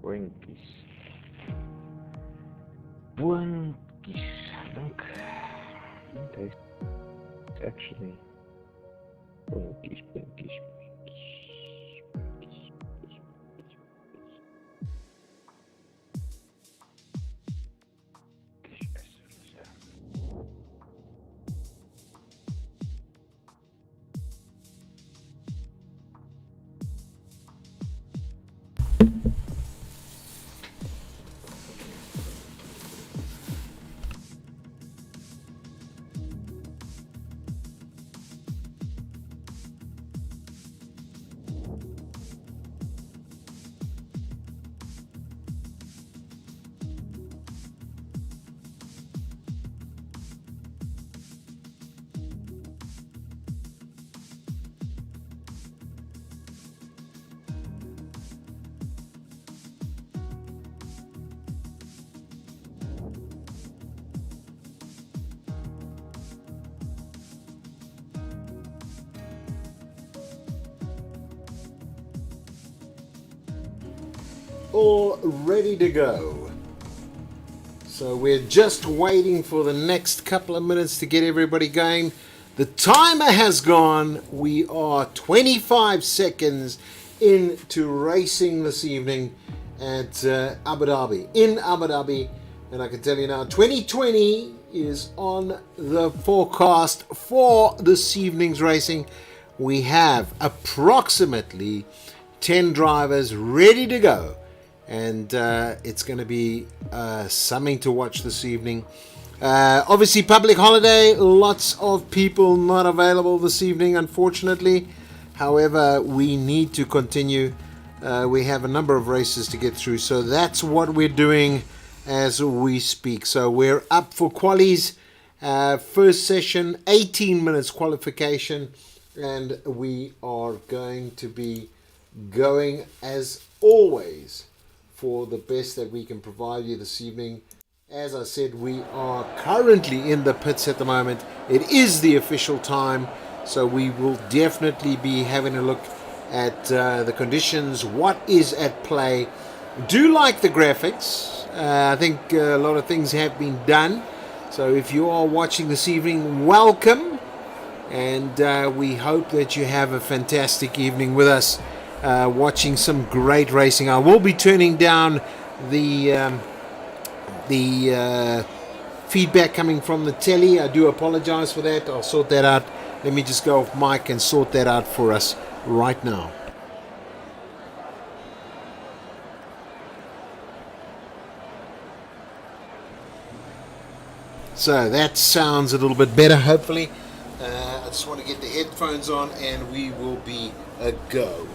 Winkies. Winkies. I think it tastes actually Winkies, Winkies, Winkies, Winkies, Winkies, all ready to go. So we're just waiting for the next couple of minutes to get everybody going. The timer has gone. We are 25 seconds into racing this evening at Abu Dhabi, in Abu Dhabi. And I can tell you now, 2020 is on the forecast for this evening's racing. We have approximately 10 drivers ready to go. And it's going to be something to watch this evening. Obviously, public holiday. Lots of people not available this evening, unfortunately. However, we need to continue. We have a number of races to get through. So that's what we're doing as we speak. So we're up for qualies. First session, 18 minutes qualification. And we are going to be going, as always, for the best that we can provide you this evening. As I said, we are currently in the pits at the moment. It is the official time, so we will definitely be having a look at the conditions, what is at play. Do like the graphics. I think a lot of things have been done. So if you are watching this evening, welcome. And we hope that you have a fantastic evening with us. Watching some great racing. I will be turning down the feedback coming from the telly. I do apologize for that. I'll sort that out. Let me just go off mic and sort that out for us right now. So that sounds a little bit better, hopefully. I just want to get the headphones on and we will be a go.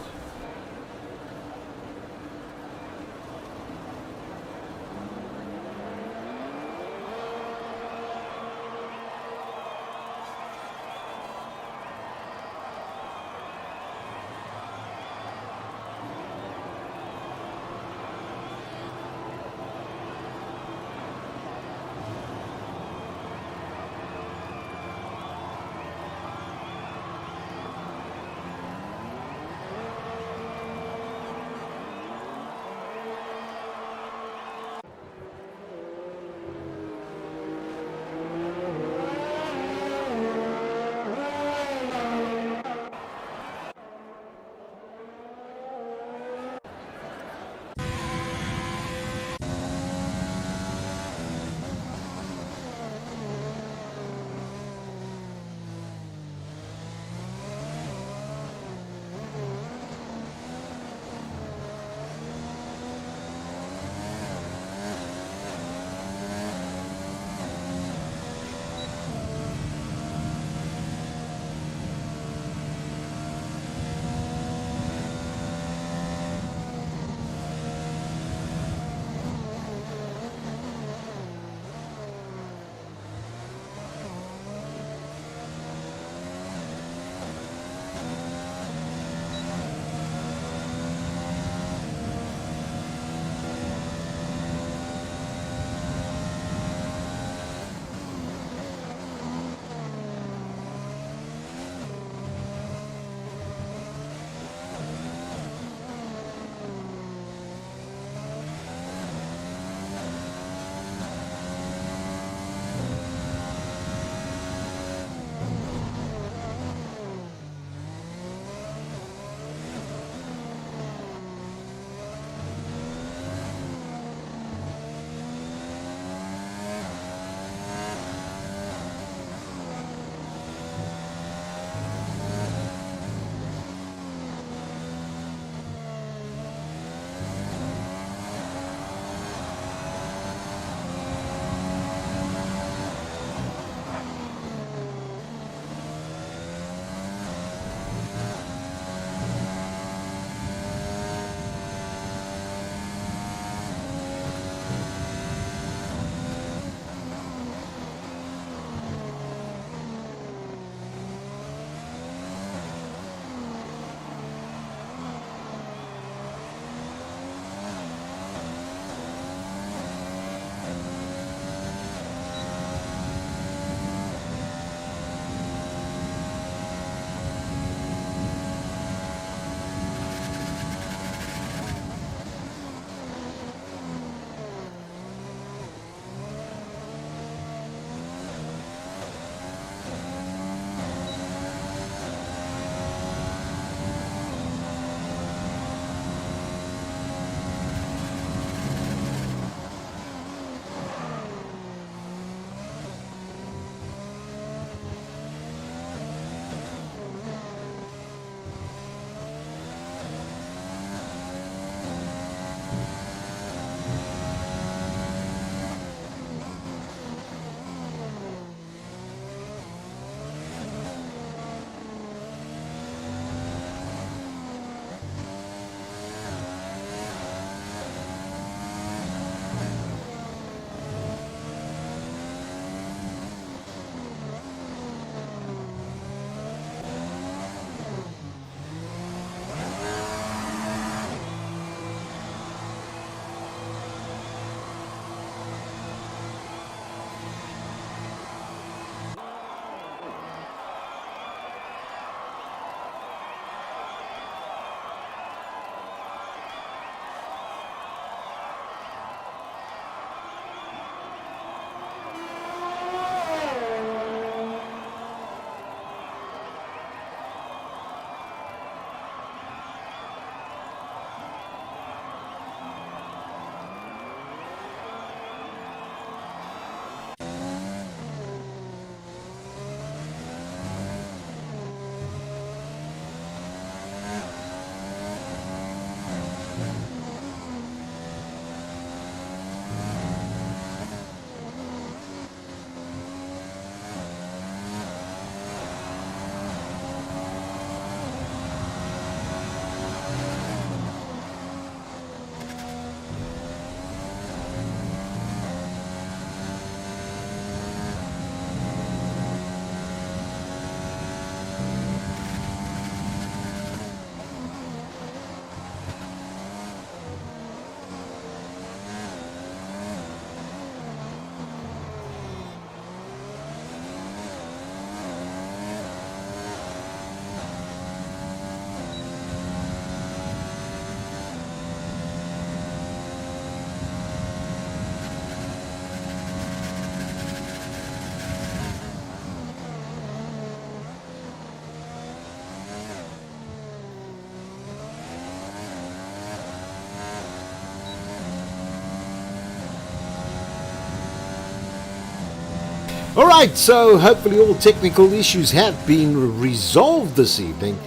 Alright, so hopefully all technical issues have been resolved this evening.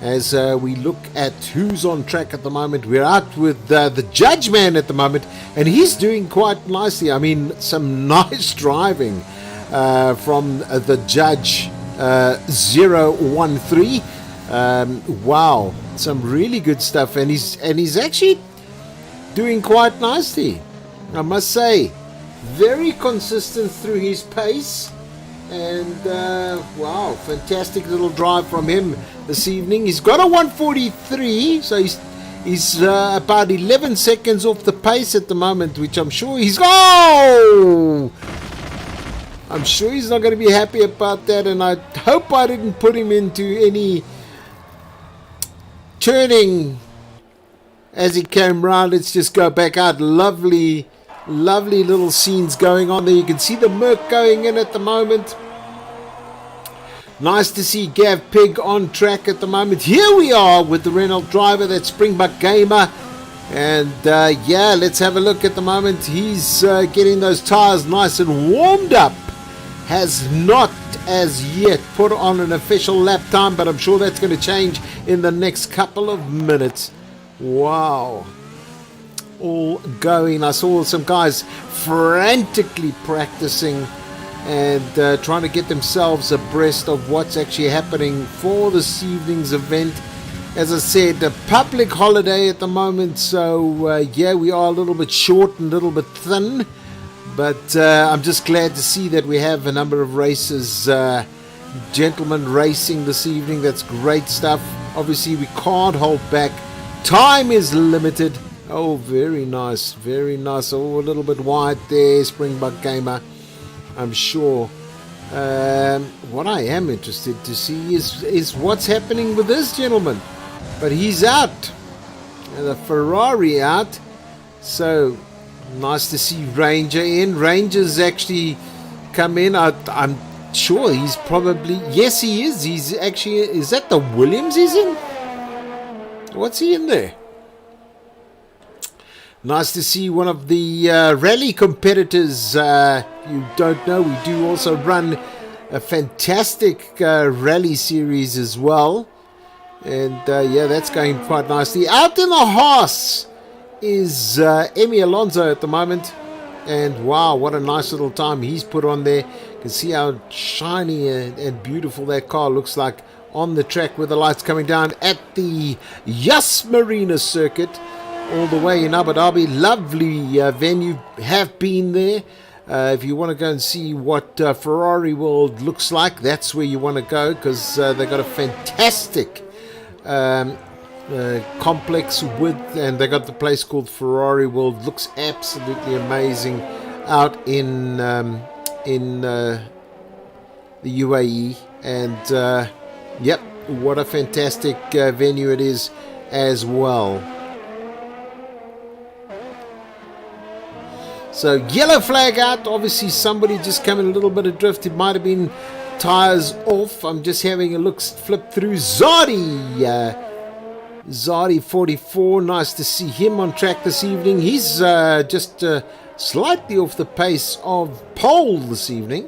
As we look at who's on track at the moment, we're out with the judge man at the moment, and he's doing quite nicely. I mean, some nice driving from the judge 013. Wow, some really good stuff, and he's actually doing quite nicely, I must say. Very consistent through his pace, and wow, fantastic little drive from him this evening. He's got a 143, so he's about 11 seconds off the pace at the moment, which I'm sure he's I'm sure he's not going to be happy about that, and I hope I didn't put him into any turning as he came round. Let's just go back out. Lovely little scenes going on there. You can see the Merc going in at the moment. Nice to see Gav Pig on track at the moment. Here we are with the Renault driver, that Springbok Gamer. And yeah, let's have a look at the moment. He's getting those tires nice and warmed up. Has not as yet put on an official lap time, but I'm sure that's going to change in the next couple of minutes. Wow. All going. I saw some guys frantically practicing and trying to get themselves abreast of what's actually happening for this evening's event. As I said, a public holiday at the moment, so yeah, we are a little bit short and a little bit thin, but I'm just glad to see that we have a number of races, gentlemen racing this evening. That's great stuff. Obviously we can't hold back. Time is limited. Oh, very nice, very nice. Oh, a little bit wide there, Springbok Gamer, I'm sure. What I am interested to see is what's happening with this gentleman. But he's out. The Ferrari out. So, nice to see Ranger in. Ranger's actually come in. I'm sure he's probably... Yes, he is. He's actually... Is that the Williams he's in? What's he in there? Nice to see one of the rally competitors. You don't know, we do also run a fantastic rally series as well. And yeah, that's going quite nicely. Out in the Haas is Emmy Alonso at the moment. And wow, what a nice little time he's put on there. You can see how shiny and beautiful that car looks like on the track with the lights coming down at the Yas Marina circuit. All the way in Abu Dhabi. Lovely venue. Have been there. If you want to go and see what Ferrari World looks like, that's where you want to go, because they've got a fantastic complex with, and they got the place called Ferrari World. Looks absolutely amazing out in the UAE, and yep, what a fantastic venue it is as well. So yellow flag out. Obviously somebody just coming a little bit adrift. It might have been tires off. I'm just having a look, flip through. Zadi 44. Nice to see him on track this evening. He's just slightly off the pace of pole this evening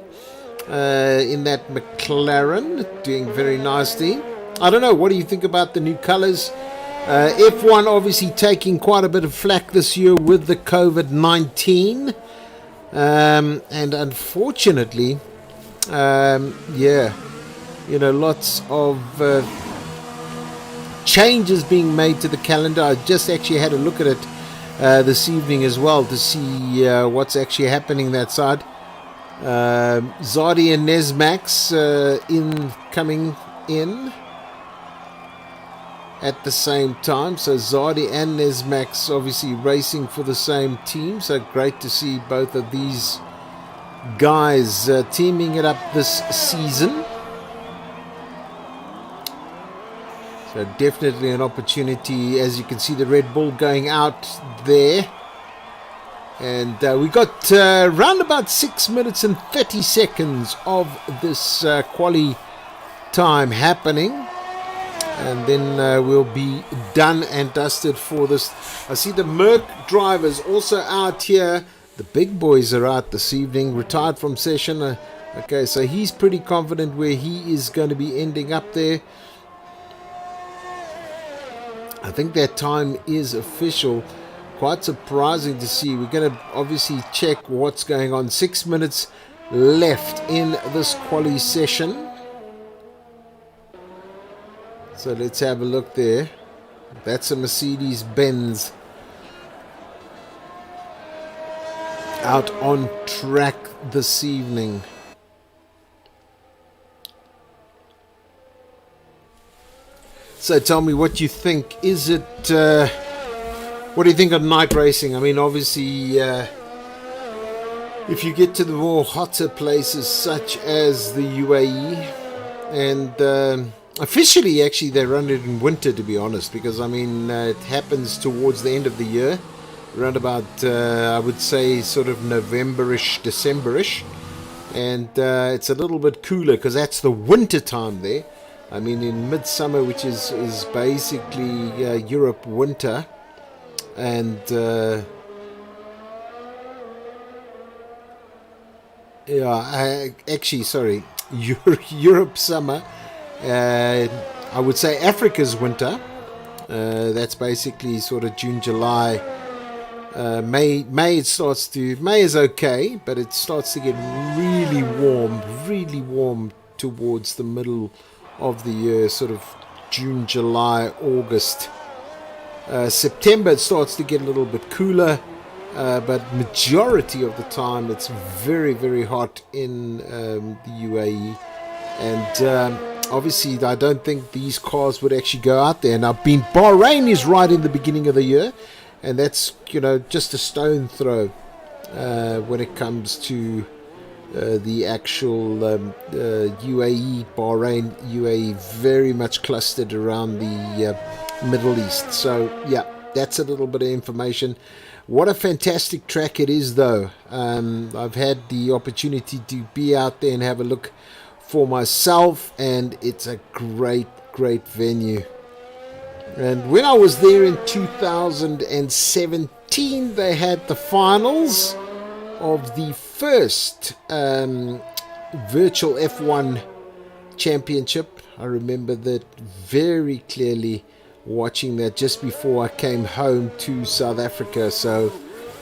in that McLaren, doing very nicely. I don't know, what do you think about the new colors? F1 obviously taking quite a bit of flack this year with the COVID-19, and unfortunately, yeah, you know, lots of changes being made to the calendar. I just actually had a look at it this evening as well to see what's actually happening that side. Zadi and Nesmax coming in at the same time, so Zadi and Nesmax obviously racing for the same team, so great to see both of these guys teaming it up this season. So definitely an opportunity. As you can see, the Red Bull going out there, and we got around about 6 minutes and 30 seconds of this quali time happening. And then we'll be done and dusted for this. I see the Merc drivers also out here. The big boys are out this evening, retired from session. Okay, so he's pretty confident where he is going to be ending up there. I think that time is official. Quite surprising to see. We're going to obviously check what's going on. 6 minutes left in this quali session. So let's have a look there. That's a Mercedes-Benz out on track this evening. So tell me what you think. Is it... what do you think of night racing? I mean, obviously, if you get to the more hotter places such as the UAE, and officially, actually, they run it in winter, to be honest, because, I mean, it happens towards the end of the year, around about, I would say, sort of November-ish, December-ish, and it's a little bit cooler because that's the winter time there. I mean, in midsummer, which is basically Europe winter, and actually, sorry, Europe summer. I would say Africa's winter. That's basically sort of June, July, May. May is okay, but it starts to get really warm towards the middle of the year, sort of June, July, August. September it starts to get a little bit cooler, but majority of the time it's very, very hot in the UAE, and obviously I don't think these cars would actually go out there. Now, Bahrain is right in the beginning of the year, and that's, you know, just a stone throw when it comes to the actual UAE, Bahrain, UAE, very much clustered around the Middle East. So yeah, that's a little bit of information. What a fantastic track it is, though. I've had the opportunity to be out there and have a look for myself, and it's a great venue. And when I was there in 2017, they had the finals of the first virtual F1 championship. I remember that very clearly, watching that just before I came home to South Africa. So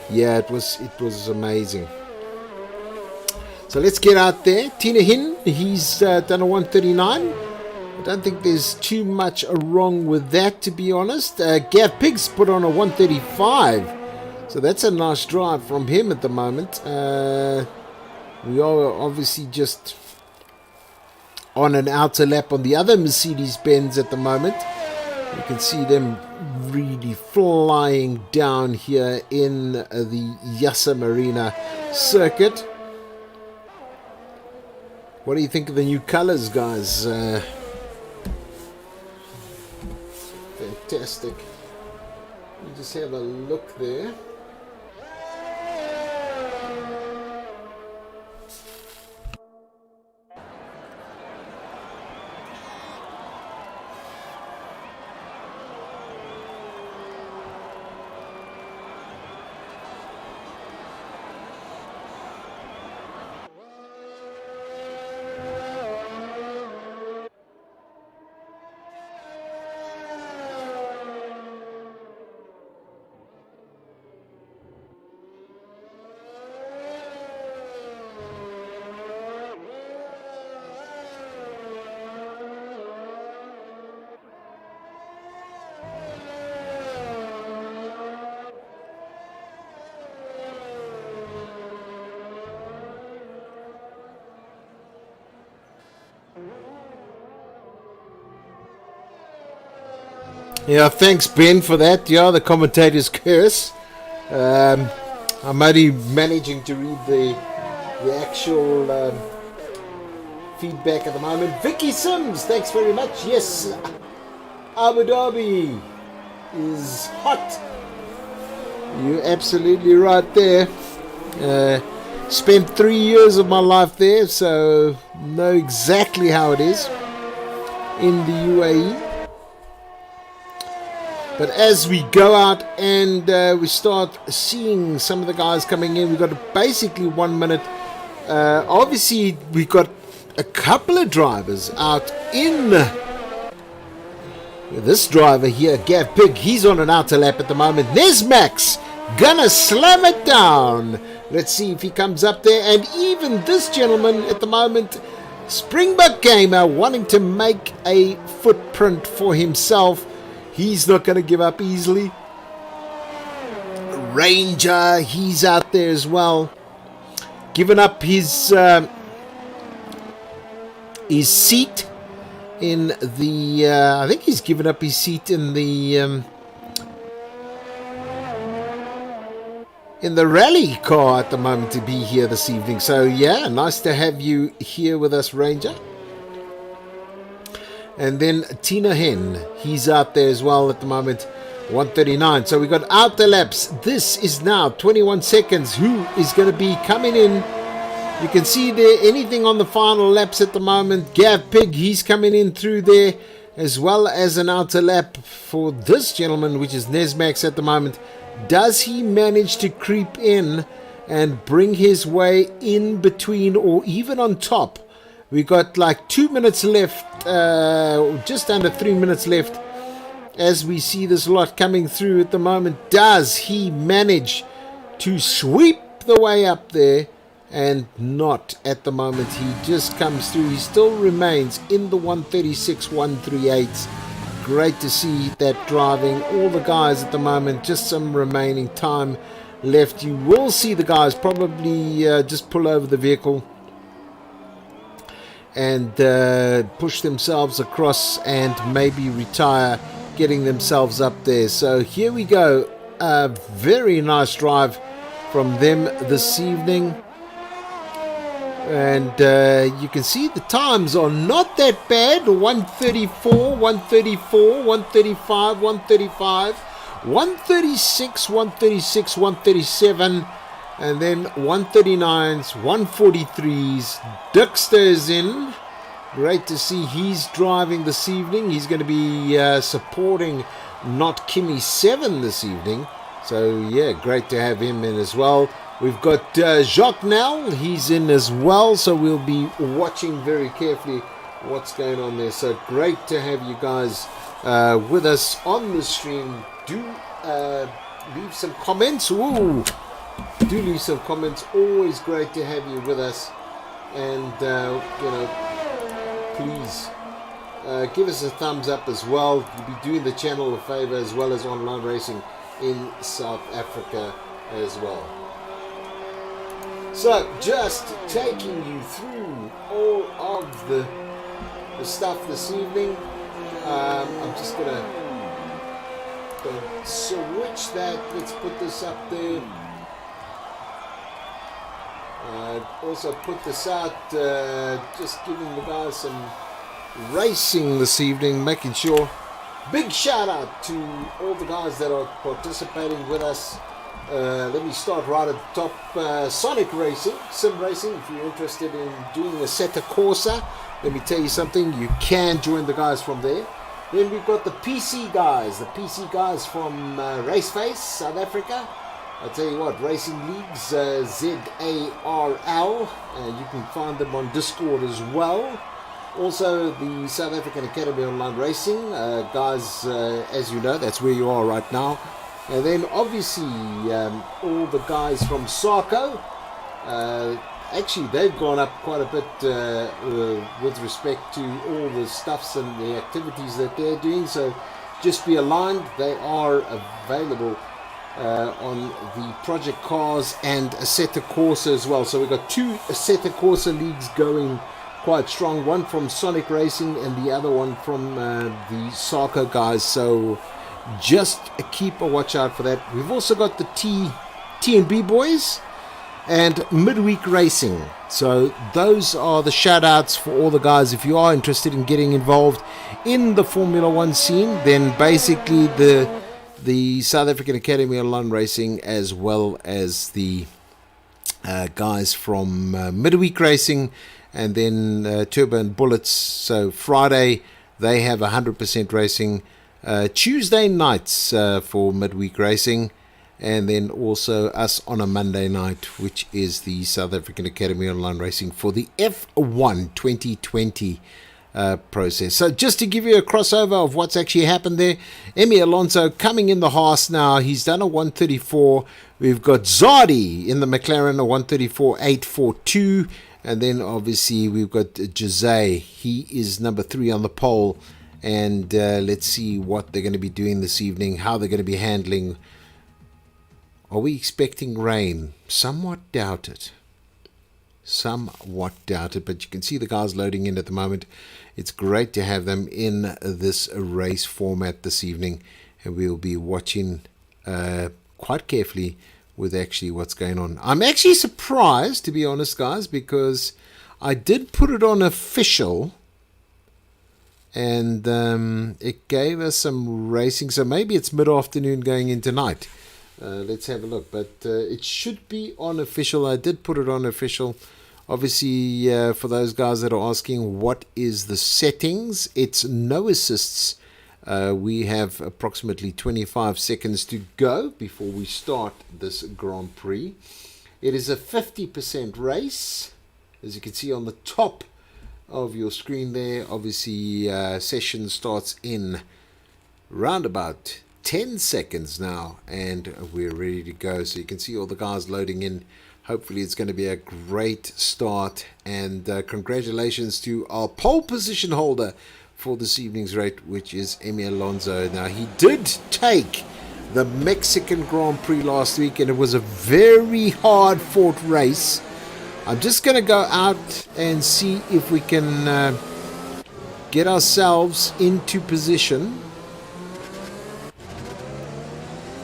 yeah, it was amazing. So let's get out there. Tina Hin, he's done a 139. I don't think there's too much wrong with that, to be honest. Gav Pigs put on a 135. So that's a nice drive from him at the moment. We are obviously just on an outer lap on the other Mercedes-Benz at the moment. You can see them really flying down here in the Yasser Marina circuit. What do you think of the new colors, guys? Fantastic. You just have a look there. Yeah, thanks Ben for that. Yeah, the commentator's curse. I'm only managing to read the actual feedback at the moment. Vicky Sims, thanks very much. Yes, Abu Dhabi is hot. You're absolutely right there. Spent 3 years of my life there, so know exactly how it is in the UAE. But as we go out and we start seeing some of the guys coming in, we've got basically 1 minute Obviously, we've got a couple of drivers out in. This driver here, Gav Pig, he's on an outer lap at the moment. There's Max, gonna slam it down. Let's see if he comes up there. And even this gentleman at the moment, Springbok Gamer, wanting to make a footprint for himself. He's not going to give up easily. Ranger, he's out there as well. Given up his seat in the... I think he's given up his seat in the rally car at the moment to be here this evening. So yeah, nice to have you here with us, Ranger. And then Tina Hen, he's out there as well at the moment, 139. So we got out the laps. This is now 21 seconds. Who is going to be coming in? You can see there anything on the final laps at the moment. Gav Pig, he's coming in through there, as well as an outer lap for this gentleman, which is Nesmax at the moment. Does he manage to creep in and bring his way in between or even on top? We got like 2 minutes left, just under 3 minutes left as we see this lot coming through at the moment. Does he manage to sweep the way up there? And not at the moment. He just comes through. He still remains in the 136, 138. Great to see that driving. All the guys at the moment, just some remaining time left. You will see the guys probably just pull over the vehicle and push themselves across and maybe retire, getting themselves up there. So here we go. A very nice drive from them this evening. And you can see the times are not that bad. 134, 134, 135, 135, 136, 136, 137, and then 139s, 143s. Dixter is in. Great to see he's driving this evening. He's going to be supporting Not Kimmy 7 this evening. So yeah, great to have him in as well. We've got Jacques Nell, he's in as well, so we'll be watching very carefully what's going on there. So great to have you guys with us on the stream. Do leave some comments. Ooh, do leave some comments. Always great to have you with us. And, please give us a thumbs up as well. You'll be doing the channel a favor, as well as online racing in South Africa as well. So, just taking you through all of the stuff this evening. I'm just going to switch that. Let's put this up there. Also put this out, just giving the guys some racing this evening, making sure. Big shout out to all the guys that are participating with us. Let me start right at the top. Sonic Racing, Sim Racing. If you're interested in doing a Assetto Corsa, let me tell you something, you can join the guys from there. Then we've got the PC guys from Raceface, South Africa. I'll tell you what, Racing Leagues, ZARL, and you can find them on Discord as well. Also, the South African Academy Online Racing, guys, as you know, that's where you are right now. And then obviously all the guys from SAAOLR, actually they've gone up quite a bit with respect to all the stuffs and the activities that they're doing. So just be aligned, they are available on the Project Cars and Assetto Corsa as well. So we've got two Assetto Corsa leagues going quite strong, one from Sonic Racing and the other one from the SAAOLR guys. So just keep a watch out for that. We've also got the T&B boys and Midweek Racing. So those are the shout outs for all the guys. If you are interested in getting involved in the Formula One scene, then basically the South African Academy Online Racing, as well as the guys from Midweek Racing, and then Turbo and Bullets. So Friday they have 100% racing. Tuesday nights for Midweek Racing, and then also us on a Monday night, which is the South African Academy Online Racing for the F1 2020 process. So just to give you a crossover of what's actually happened there, Emi Alonso coming in the Haas now. He's done a 134. We've got Zardi in the McLaren, a 134.842. And then obviously we've got Jose. He is number 3 on the pole. And let's see what they're going to be doing this evening, how they're going to be handling. Are we expecting rain? Somewhat doubt it. Somewhat doubt it, but you can see the guys loading in at the moment. It's great to have them in this race format this evening, and we'll be watching quite carefully with actually what's going on. I'm actually surprised, to be honest, guys, because I did put it on official, and it gave us some racing, so maybe it's mid-afternoon going into night. Let's have a look, but it should be on official. I did put it on official. Obviously, for those guys that are asking what is the settings, it's no assists. We have approximately 25 seconds to go before we start this Grand Prix. It is a 50% race, as you can see on the top of your screen there. Obviously, session starts in round about 10 seconds now, and we're ready to go. So you can see all the guys loading in. Hopefully it's going to be a great start, and congratulations to our pole position holder for this evening's race, which is Emi Alonso. Now, he did take the Mexican Grand Prix last week, and it was a very hard fought race. I'm just going to go out and see if we can get ourselves into position.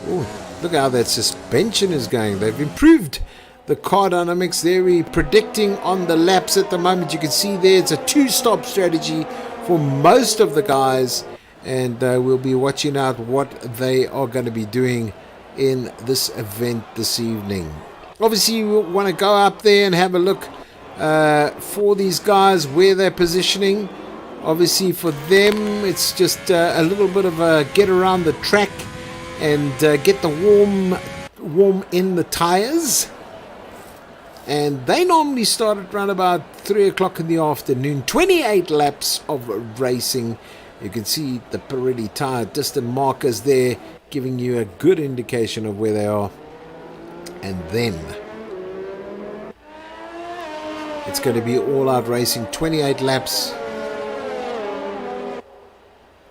Ooh, look how that suspension is going. They've improved the car dynamics there. We're predicting on the laps at the moment. You can see there it's a 2-stop strategy for most of the guys, and we'll be watching out what they are going to be doing in this event this evening. Obviously, you want to go up there and have a look for these guys, where they're positioning. Obviously, for them, it's just a little bit of a get around the track and get the warm in the tires. And they normally start at around about 3 o'clock in the afternoon. 28 laps of racing. You can see the Pirelli tire distant markers there, giving you a good indication of where they are. And then it's going to be all out racing. 28 laps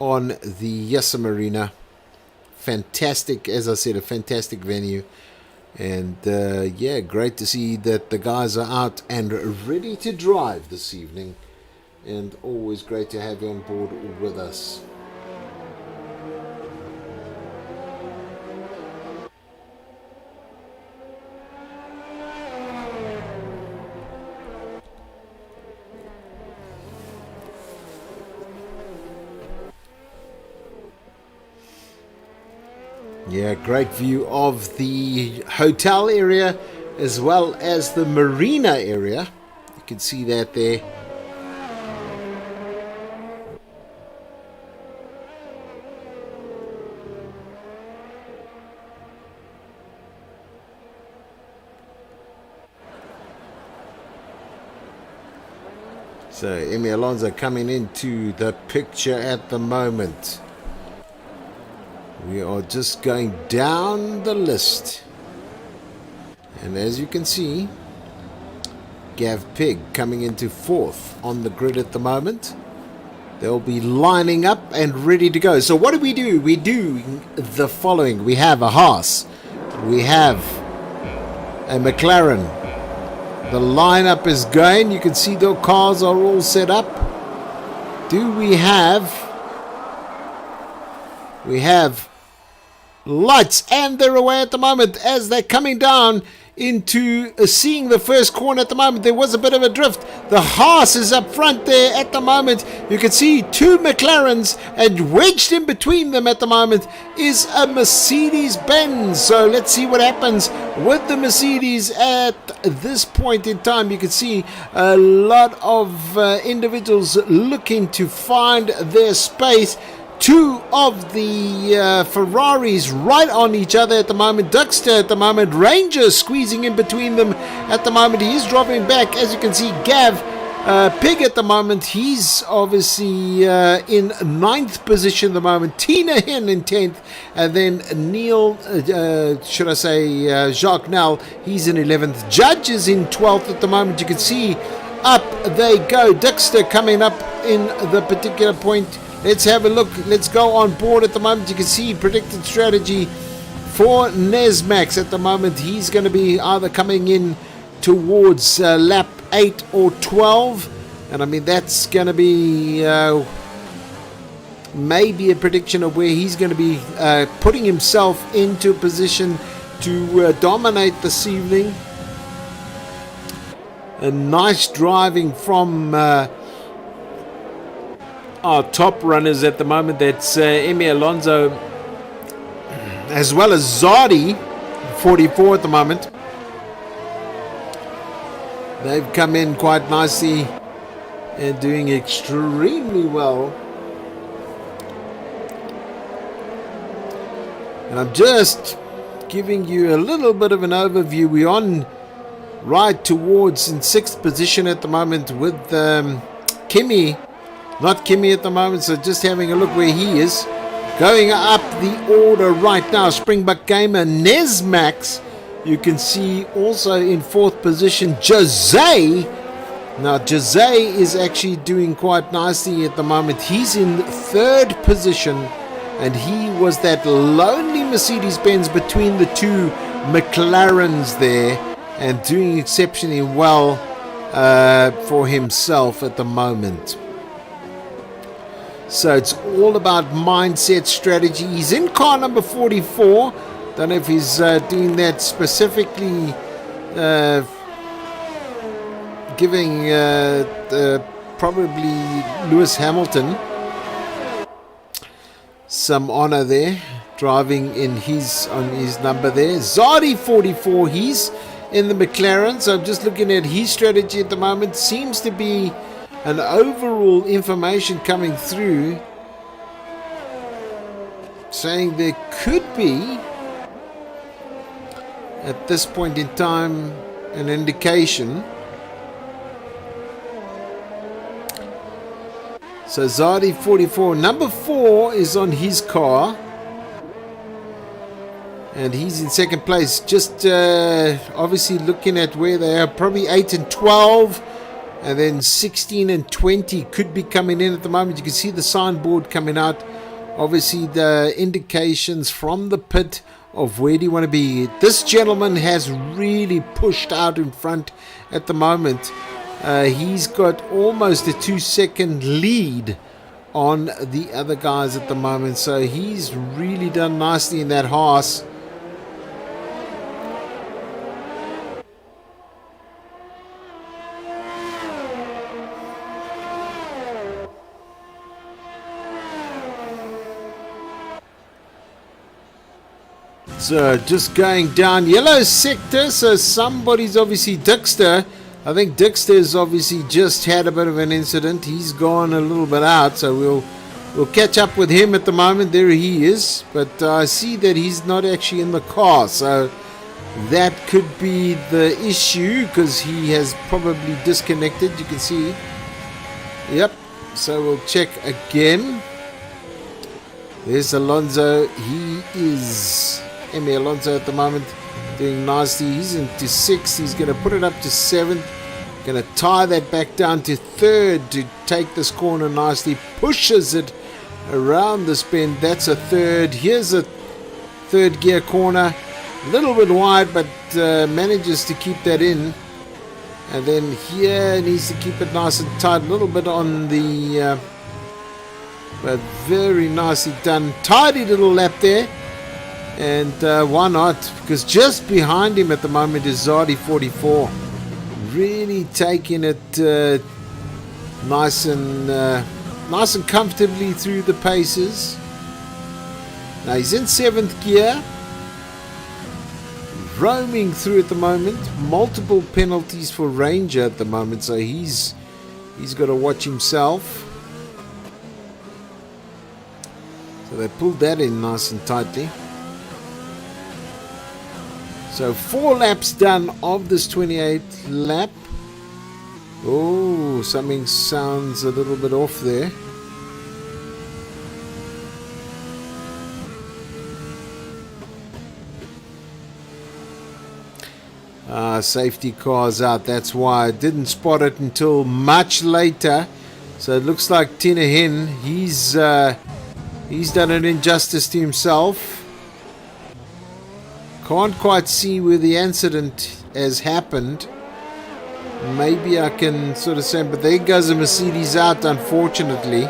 on the Yassim Arena. Fantastic, as I said, a fantastic venue. And yeah, great to see that the guys are out and ready to drive this evening. And always great to have you on board with us. Yeah, great view of the hotel area as well as the marina area. You can see that there. So Emi Alonso coming into the picture at the moment. We are just going down the list. And as you can see, Gav Pig coming into 4th on the grid at the moment. They'll be lining up and ready to go. So what do? We do the following. We have a Haas. We have a McLaren. The lineup is going. You can see the cars are all set up. We have lights, and they're away at the moment as they're coming down into seeing the first corner at the moment. There was a bit of a drift. The Haas is up front there at the moment. You can see 2 McLarens, and wedged in between them at the moment is a Mercedes-Benz. So let's see what happens with the Mercedes at this point in time. You can see a lot of individuals looking to find their space. two of the Ferraris right on each other at the moment. Duckster at the moment, Ranger squeezing in between them at the moment. He is dropping back, as you can see. Gav Pig at the moment, he's obviously in 9th position at the moment. Tina Hen in 10th, and then Neil, should I say Jacques Nell, he's in 11th. Judge is in 12th at the moment. You can see up they go. Duckster coming up in the particular point. Let's have a look. Let's go on board at the moment. You can see predicted strategy for Nesmax at the moment. He's going to be either coming in towards lap 8 or 12, and I mean that's going to be maybe a prediction of where he's going to be putting himself into a position to dominate this evening. A nice driving from our top runners at the moment. That's Emi Alonso as well as Zardi, 44 at the moment. They've come in quite nicely and doing extremely well. And I'm just giving you a little bit of an overview. We're on right towards in 6th position at the moment with Kimmy. Not Kimmy at the moment, so just having a look where he is. Going up the order right now, Springbok Gamer, Nesmax. You can see also in 4th position, Jose. Now, Jose is actually doing quite nicely at the moment. He's in 3rd position, and he was that lonely Mercedes-Benz between the two McLarens there, and doing exceptionally well for himself at the moment. So it's all about mindset strategy. He's in car number 44. Don't know if he's doing that specifically, giving probably Lewis Hamilton some honor there, driving in on his number there. Zardi 44, he's in the McLaren. So I'm just looking at his strategy at the moment. Seems to be an overall information coming through saying there could be at this point in time an indication. So Zardi 44, number 4 is on his car, and he's in 2nd place. Just obviously looking at where they are, probably 8 and 12, and then 16 and 20 could be coming in at the moment. You can see the signboard coming out, obviously the indications from the pit of where do you want to be. This gentleman has really pushed out in front at the moment. He's got almost a 2-second lead on the other guys at the moment, so he's really done nicely in that horse. So just going down yellow sector, so somebody's obviously Dixter. I think Dixter's obviously just had a bit of an incident. He's gone a little bit out, so we'll catch up with him at the moment. There he is, but I see that he's not actually in the car, so that could be the issue because he has probably disconnected. You can see, yep. So we'll check again. There's Alonso. He is Emi Alonso at the moment, doing nicely. He's into 6th. He's going to put it up to 7th. Going to tie that back down to 3rd to take this corner nicely. Pushes it around this bend. That's a 3rd. Here's a 3rd gear corner. A little bit wide, but manages to keep that in. And then here needs to keep it nice and tight. A little bit on the... but very nicely done. Tidy little lap there. And why not? Because just behind him at the moment is Zardi 44. Really taking it nice and comfortably through the paces. Now he's in 7th gear. Roaming through at the moment. Multiple penalties for Ranger at the moment. So he's got to watch himself. they pulled that in nice and tightly. So 4 laps done of this 28th lap. Oh, something sounds a little bit off there. Safety car's out. That's why I didn't spot it until much later. So it looks like Tina Hen, he's done an injustice to himself. Can't quite see where the incident has happened. Maybe I can sort of say, but there goes a Mercedes out, unfortunately.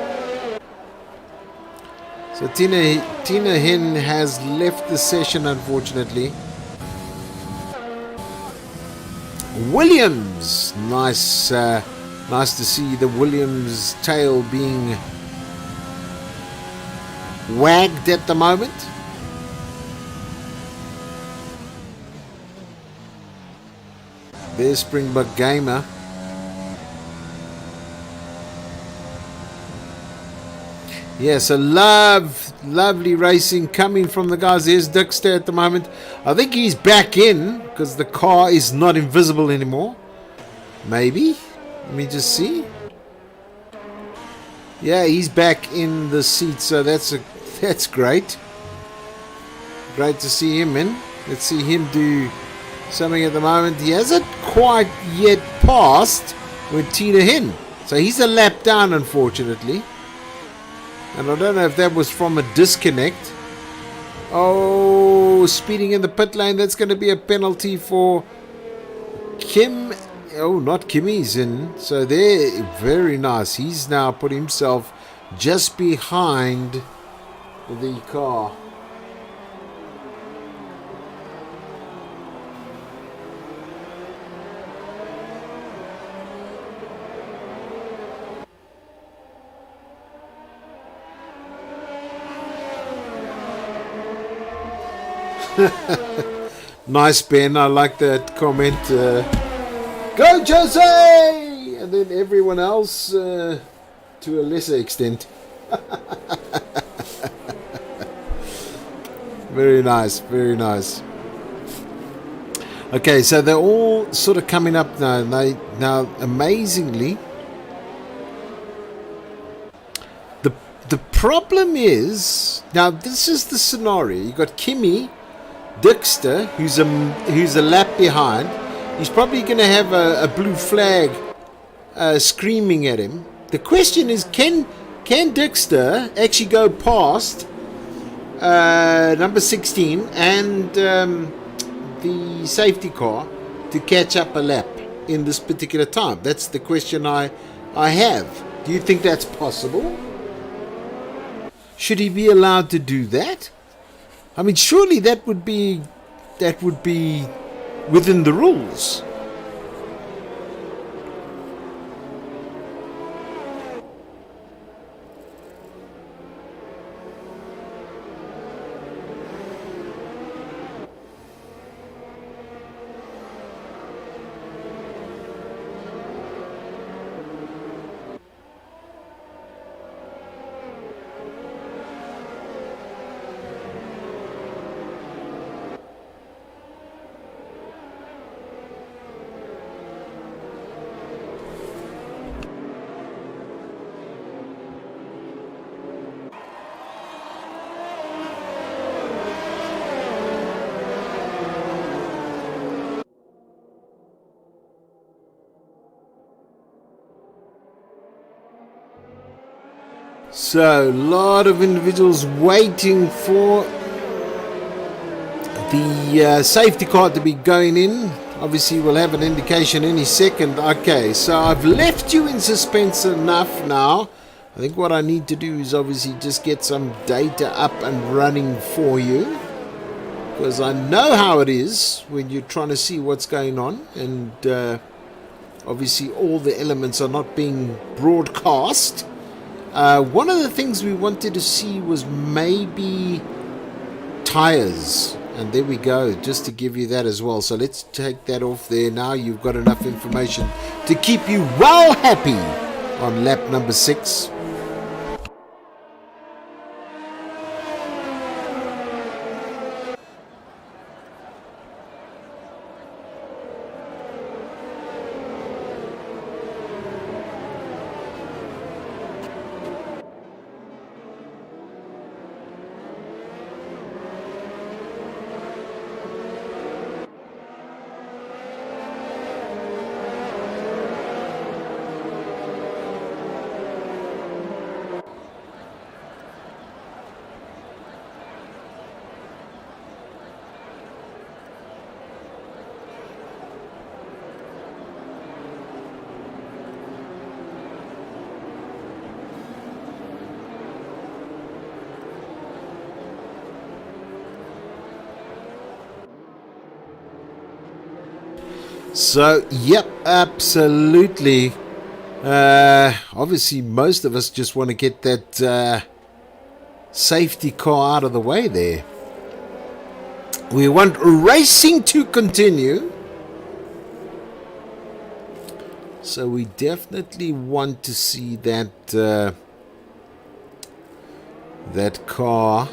So Tina Hen has left the session, unfortunately. Williams, nice to see the Williams tail being wagged at the moment. There's Springbok Gamer. Yes, a lovely racing coming from the guys. There's Dixter at the moment. I think he's back in because the car is not invisible anymore. Maybe. Let me just see. Yeah, he's back in the seat, so that's great. Great to see him in. Let's see him do something at the moment. He hasn't quite yet passed with Tina Hen. So he's a lap down, unfortunately. And I don't know if that was from a disconnect. Oh, speeding in the pit lane. That's going to be a penalty for Kim. Oh, not Kimmy's in. So there, very nice. He's now put himself just behind the car. Nice, Ben. I like that comment. Go, Jose! And then everyone else to a lesser extent. Very nice, very nice. Okay, so they're all sort of coming up now. Now, amazingly, the problem is, now this is the scenario. You got Kimmy Dixter, who's a lap behind. He's probably going to have a blue flag screaming at him. The question is, can Dixter actually go past number 16 and the safety car to catch up a lap in this particular time? That's the question I have. Do you think that's possible? Should he be allowed to do that? I mean, surely that would be within the rules. So, a lot of individuals waiting for the safety car to be going in. Obviously, we'll have an indication any second. Okay, so I've left you in suspense enough now. I think what I need to do is obviously just get some data up and running for you, because I know how it is when you're trying to see what's going on, and obviously all the elements are not being broadcast. One of the things we wanted to see was maybe tires, and there we go, just to give you that as well. So let's take that off there. Now you've got enough information to keep you well happy on lap number 6. So, yep, absolutely. Obviously, most of us just want to get that safety car out of the way there. We want racing to continue. So we definitely want to see that that car.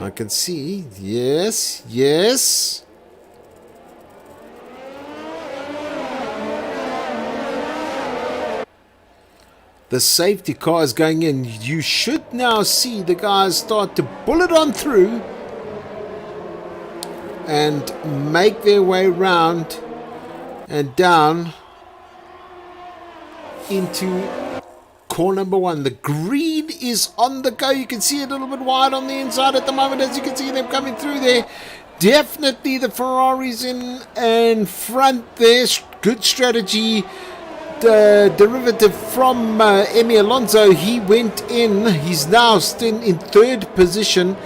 I can see, yes, yes. The safety car is going in. You should now see the guys start to bullet on through and make their way round and down into core number one. The green is on the go. You can see it a little bit wide on the inside at the moment, as you can see them coming through there. Definitely the Ferraris in front there. Good strategy. Derivative from Emi Alonso. He went in. He's now still in third position.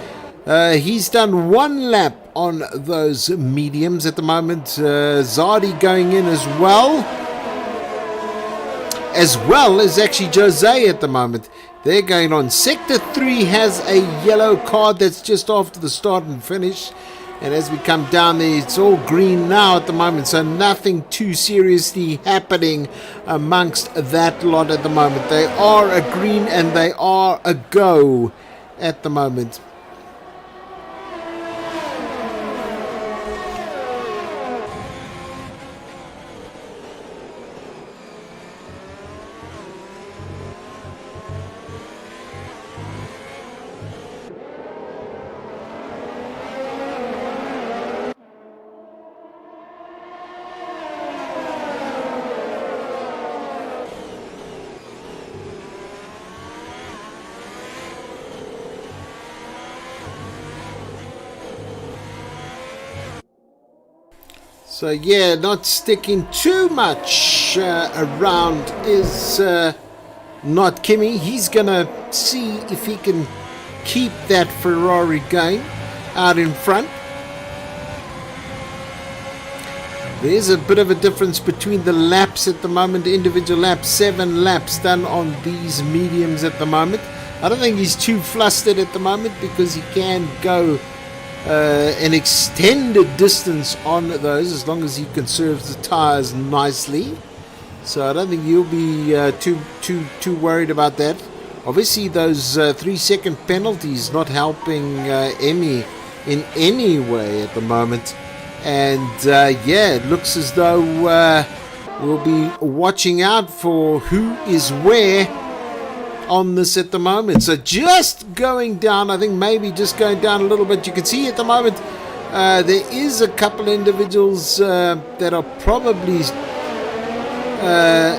He's done one lap on those mediums at the moment. Zardi going in as well as actually Jose at the moment. They're going on. Sector 3 has a yellow card that's just after the start and finish. And as we come down there, it's all green now at the moment. So nothing too seriously happening amongst that lot at the moment. They are a green and they are a go at the moment. So yeah, not sticking too much around is not Kimi. He's going to see if he can keep that Ferrari going out in front. There's a bit of a difference between the laps at the moment. Individual laps, 7 laps done on these mediums at the moment. I don't think he's too flustered at the moment because he can go an extended distance on those as long as he conserves the tires nicely. So I don't think you'll be too worried about that. Obviously those 3-second penalties not helping Emi in any way at the moment. And yeah, it looks as though we'll be watching out for who is where on this at the moment. So just going down, I think maybe just going down a little bit. You can see at the moment there is a couple individuals that are probably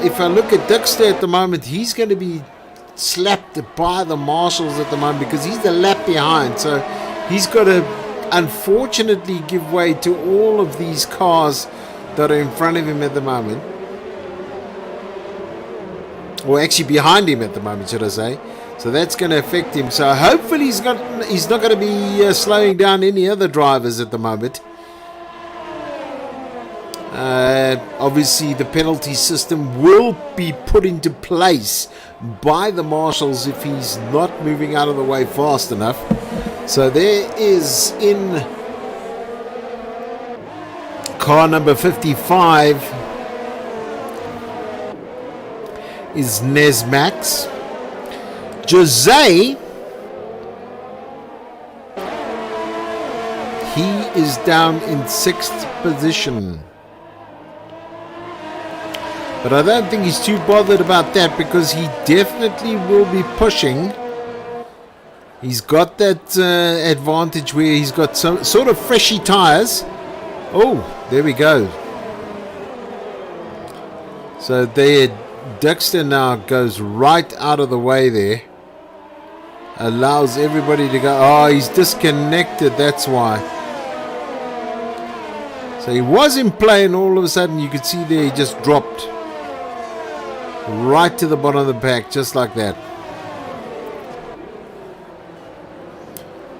if I look at Dexter at the moment, he's going to be slapped by the marshals at the moment because he's the lap behind. So he's got to unfortunately give way to all of these cars that are in front of him at the moment. Or actually behind him at the moment, should I say. So that's going to affect him. So hopefully he's not going to be slowing down any other drivers at the moment. Obviously the penalty system will be put into place by the marshals if he's not moving out of the way fast enough. So there is in car number 55 is Nesmax. Jose, he is down in 6th position. But I don't think he's too bothered about that because he definitely will be pushing. He's got that advantage where he's got some sort of freshy tires. Oh, there we go. So there, Dexter now goes right out of the way there. Allows everybody to go. Oh, he's disconnected. That's why. So he was in play and all of a sudden you could see there he just dropped. Right to the bottom of the pack, just like that.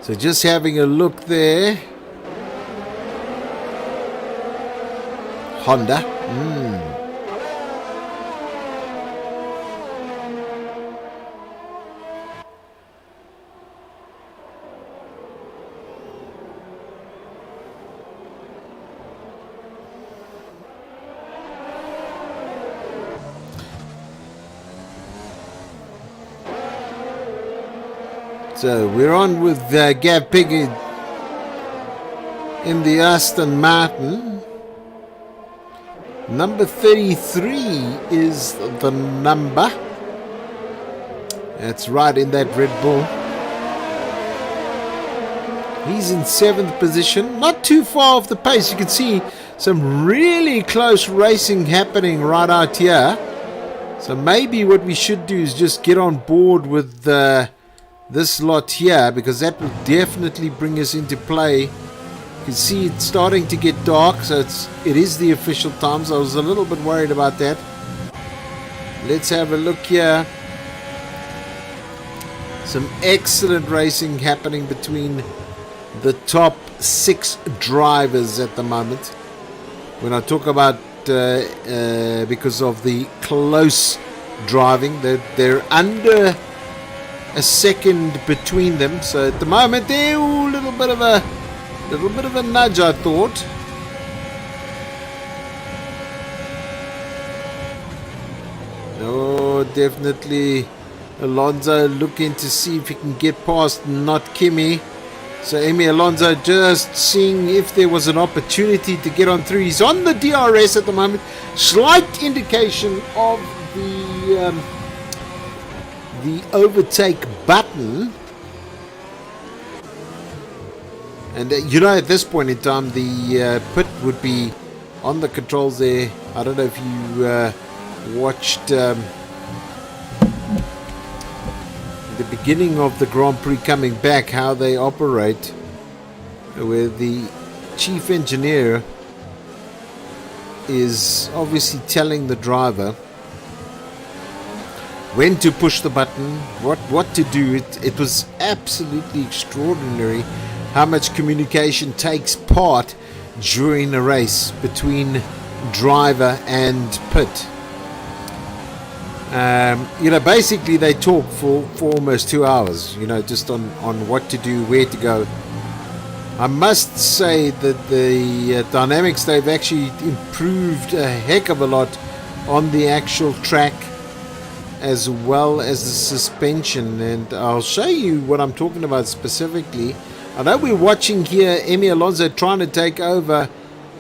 So just having a look there. Honda. So we're on with Gav Piggy in the Aston Martin. Number 33 is the number. That's right, in that Red Bull. He's in 7th position, not too far off the pace. You can see some really close racing happening right out here. So maybe what we should do is just get on board with this lot here, because that will definitely bring us into play. You can see it's starting to get dark, so it is the official times. I was a little bit worried about that. Let's have a look here. Some excellent racing happening between the top 6 drivers at the moment. When I talk about because of the close driving, they're under a second between them. So at the moment they're a little bit of a nudge, I thought. Oh, definitely Alonso looking to see if he can get past not Kimi. So Emi Alonso just seeing if there was an opportunity to get on through. He's on the DRS at the moment. Slight indication of the overtake button, and at this point in time the pit would be on the controls there. I don't know if you watched the beginning of the Grand Prix coming back, how they operate, where the chief engineer is obviously telling the driver when to push the button, what to do. It was absolutely extraordinary how much communication takes part during a race between driver and pit. Basically they talk for almost 2 hours, just on what to do, where to go. I must say that the dynamics, they've actually improved a heck of a lot on the actual track, as well as the suspension, and I'll show you what I'm talking about specifically. I know we're watching here Emi Alonso trying to take over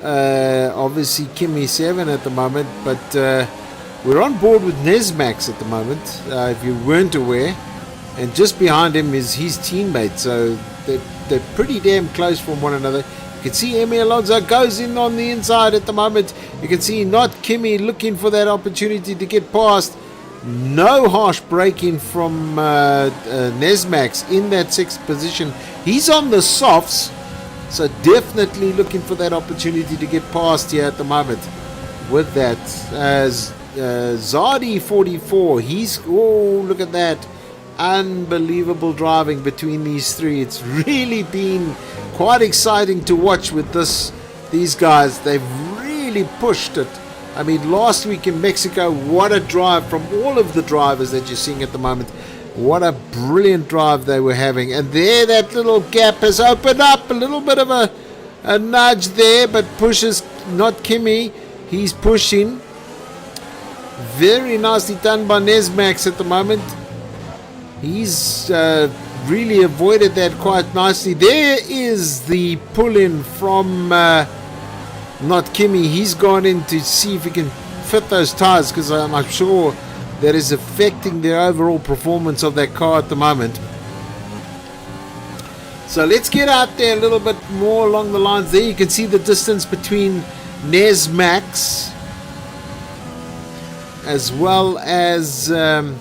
obviously Kimi 7 at the moment, but we're on board with Nesmax at the moment, if you weren't aware, and just behind him is his teammate, so they're pretty damn close from one another. You can see Emi Alonso goes in on the inside at the moment. You can see not Kimi looking for that opportunity to get past. No harsh braking from Nesmax in that 6th position. He's on the softs, so definitely looking for that opportunity to get past here at the moment. With that, Zardi 44, look at that, unbelievable driving between these three. It's really been quite exciting to watch with these guys. They've really pushed it. I mean, last week in Mexico, what a drive from all of the drivers that you're seeing at the moment. What a brilliant drive they were having. And there, that little gap has opened up. A little bit of a nudge there, but pushes not Kimi. He's pushing. Very nicely done by Nesmax at the moment. He's really avoided that quite nicely. There is the pull-in from not Kimi. He's gone in to see if he can fit those tires, because I'm sure that is affecting the overall performance of that car at the moment. So let's get out there a little bit more along the lines there. You can see the distance between Nesmax as well as Emi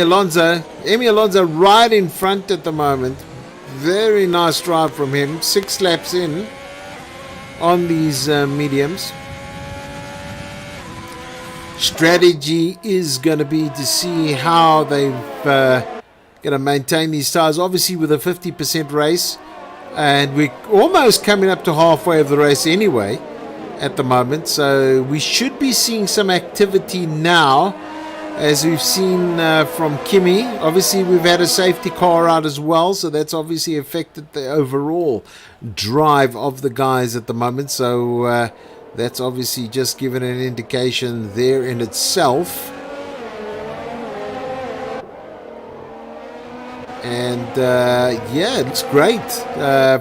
Alonso. Emi Alonso right in front at the moment. Very nice drive from him. 6 laps in on these mediums. Strategy is going to be to see how they're going to maintain these tires. Obviously with a 50% race, And we're almost coming up to halfway of the race anyway at the moment. So we should be seeing some activity now, as we've seen from Kimi. Obviously, we've had a safety car out as well, so that's obviously affected the overall drive of the guys at the moment. So that's obviously just given an indication there in itself. And yeah, it looks great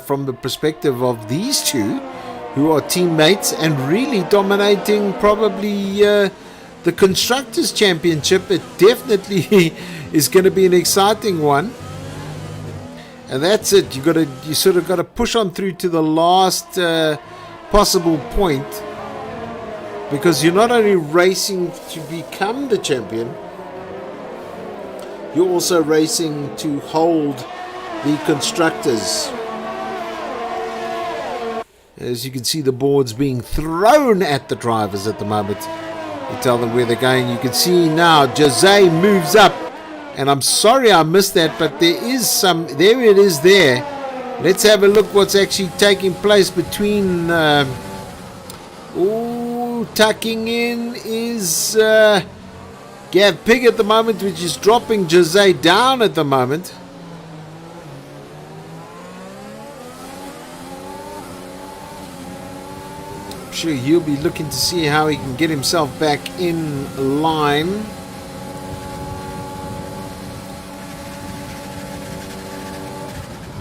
from the perspective of these two, who are teammates and really dominating probably the Constructors' Championship. It definitely is going to be an exciting one. And that's it. You sort of got to push on through to the last possible point, because you're not only racing to become the champion, you're also racing to hold the Constructors. As you can see, the board's being thrown at the drivers at the moment. You tell them where they're going. You can see now Jose moves up, and I'm sorry I missed that, but there is some. There it is there. Let's have a look what's actually taking place between. Tucking in is Gav Pig at the moment, which is dropping Jose down at the moment. Sure, he'll be looking to see how he can get himself back in line.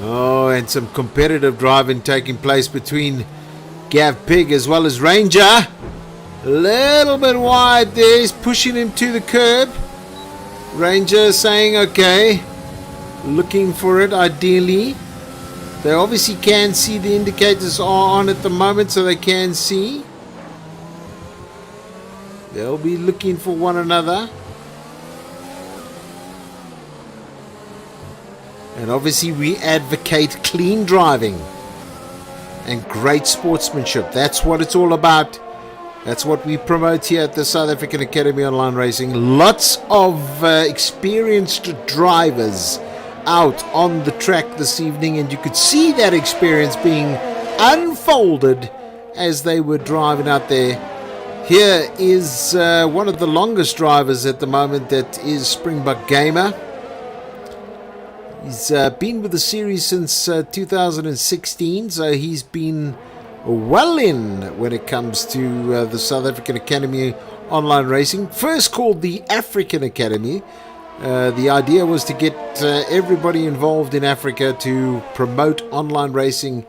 Oh, and some competitive driving taking place between Gav Pig as well as Ranger. A little bit wide there. He's pushing him to the curb. Ranger saying okay, looking for it ideally. They obviously can see the indicators are on at the moment, so they can see. They'll be looking for one another. And obviously we advocate clean driving and great sportsmanship. That's what it's all about. That's what we promote here at the South African Academy Online Racing. Lots of experienced drivers out on the track this evening, and you could see that experience being unfolded as they were driving out there. Here is one of the longest drivers at the moment, that is Springbok Gamer. He's been with the series since 2016, so he's been well in when it comes to the South African Academy Online Racing. First called the African Academy. The idea was to get everybody involved in Africa to promote online racing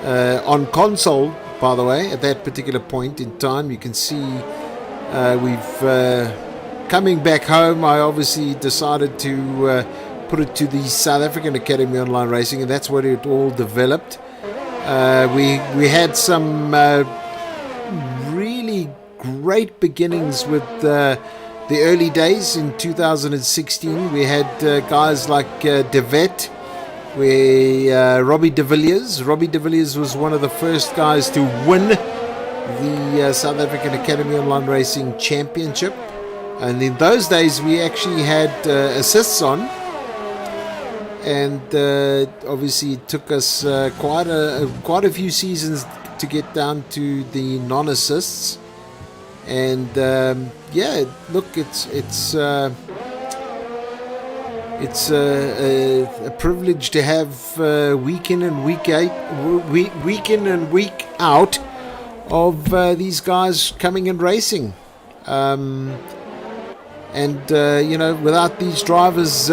on console, by the way. At that particular point in time, you can see we've coming back home, I obviously decided to put it to the South African Academy Online Racing, and that's what it all developed. We had some really great beginnings with the early days in 2016. We had guys like Devet, Robbie de Villiers. Robbie de Villiers was one of the first guys to win the South African Academy Online Racing Championship. And in those days, we actually had assists on. And obviously it took us quite a few seasons to get down to the non-assists. And yeah, look, it's a privilege to have week in and week out of these guys coming and racing. And you know, without these drivers,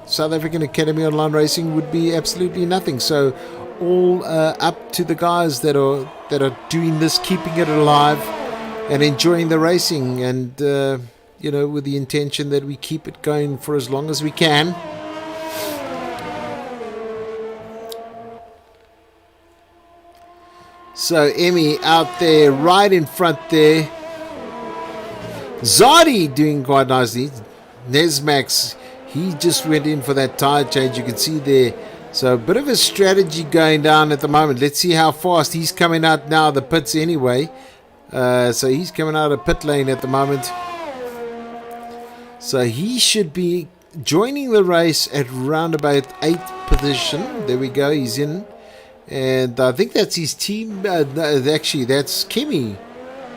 South African Academy Online Racing would be absolutely nothing. So all up to the guys that are doing this, keeping it alive and enjoying the racing, and you know, with the intention that we keep it going for as long as we can. So Emmy out there right in front there. Zadi doing quite nicely. Nesmax, he just went in for that tire change, you can see there. So a bit of a strategy going down at the moment. Let's see how fast he's coming out now, the pits anyway. So he's coming out of pit lane at the moment. So he should be joining the race at round about 8th position. There we go, he's in. And I think that's his team. Actually, that's Kimmy.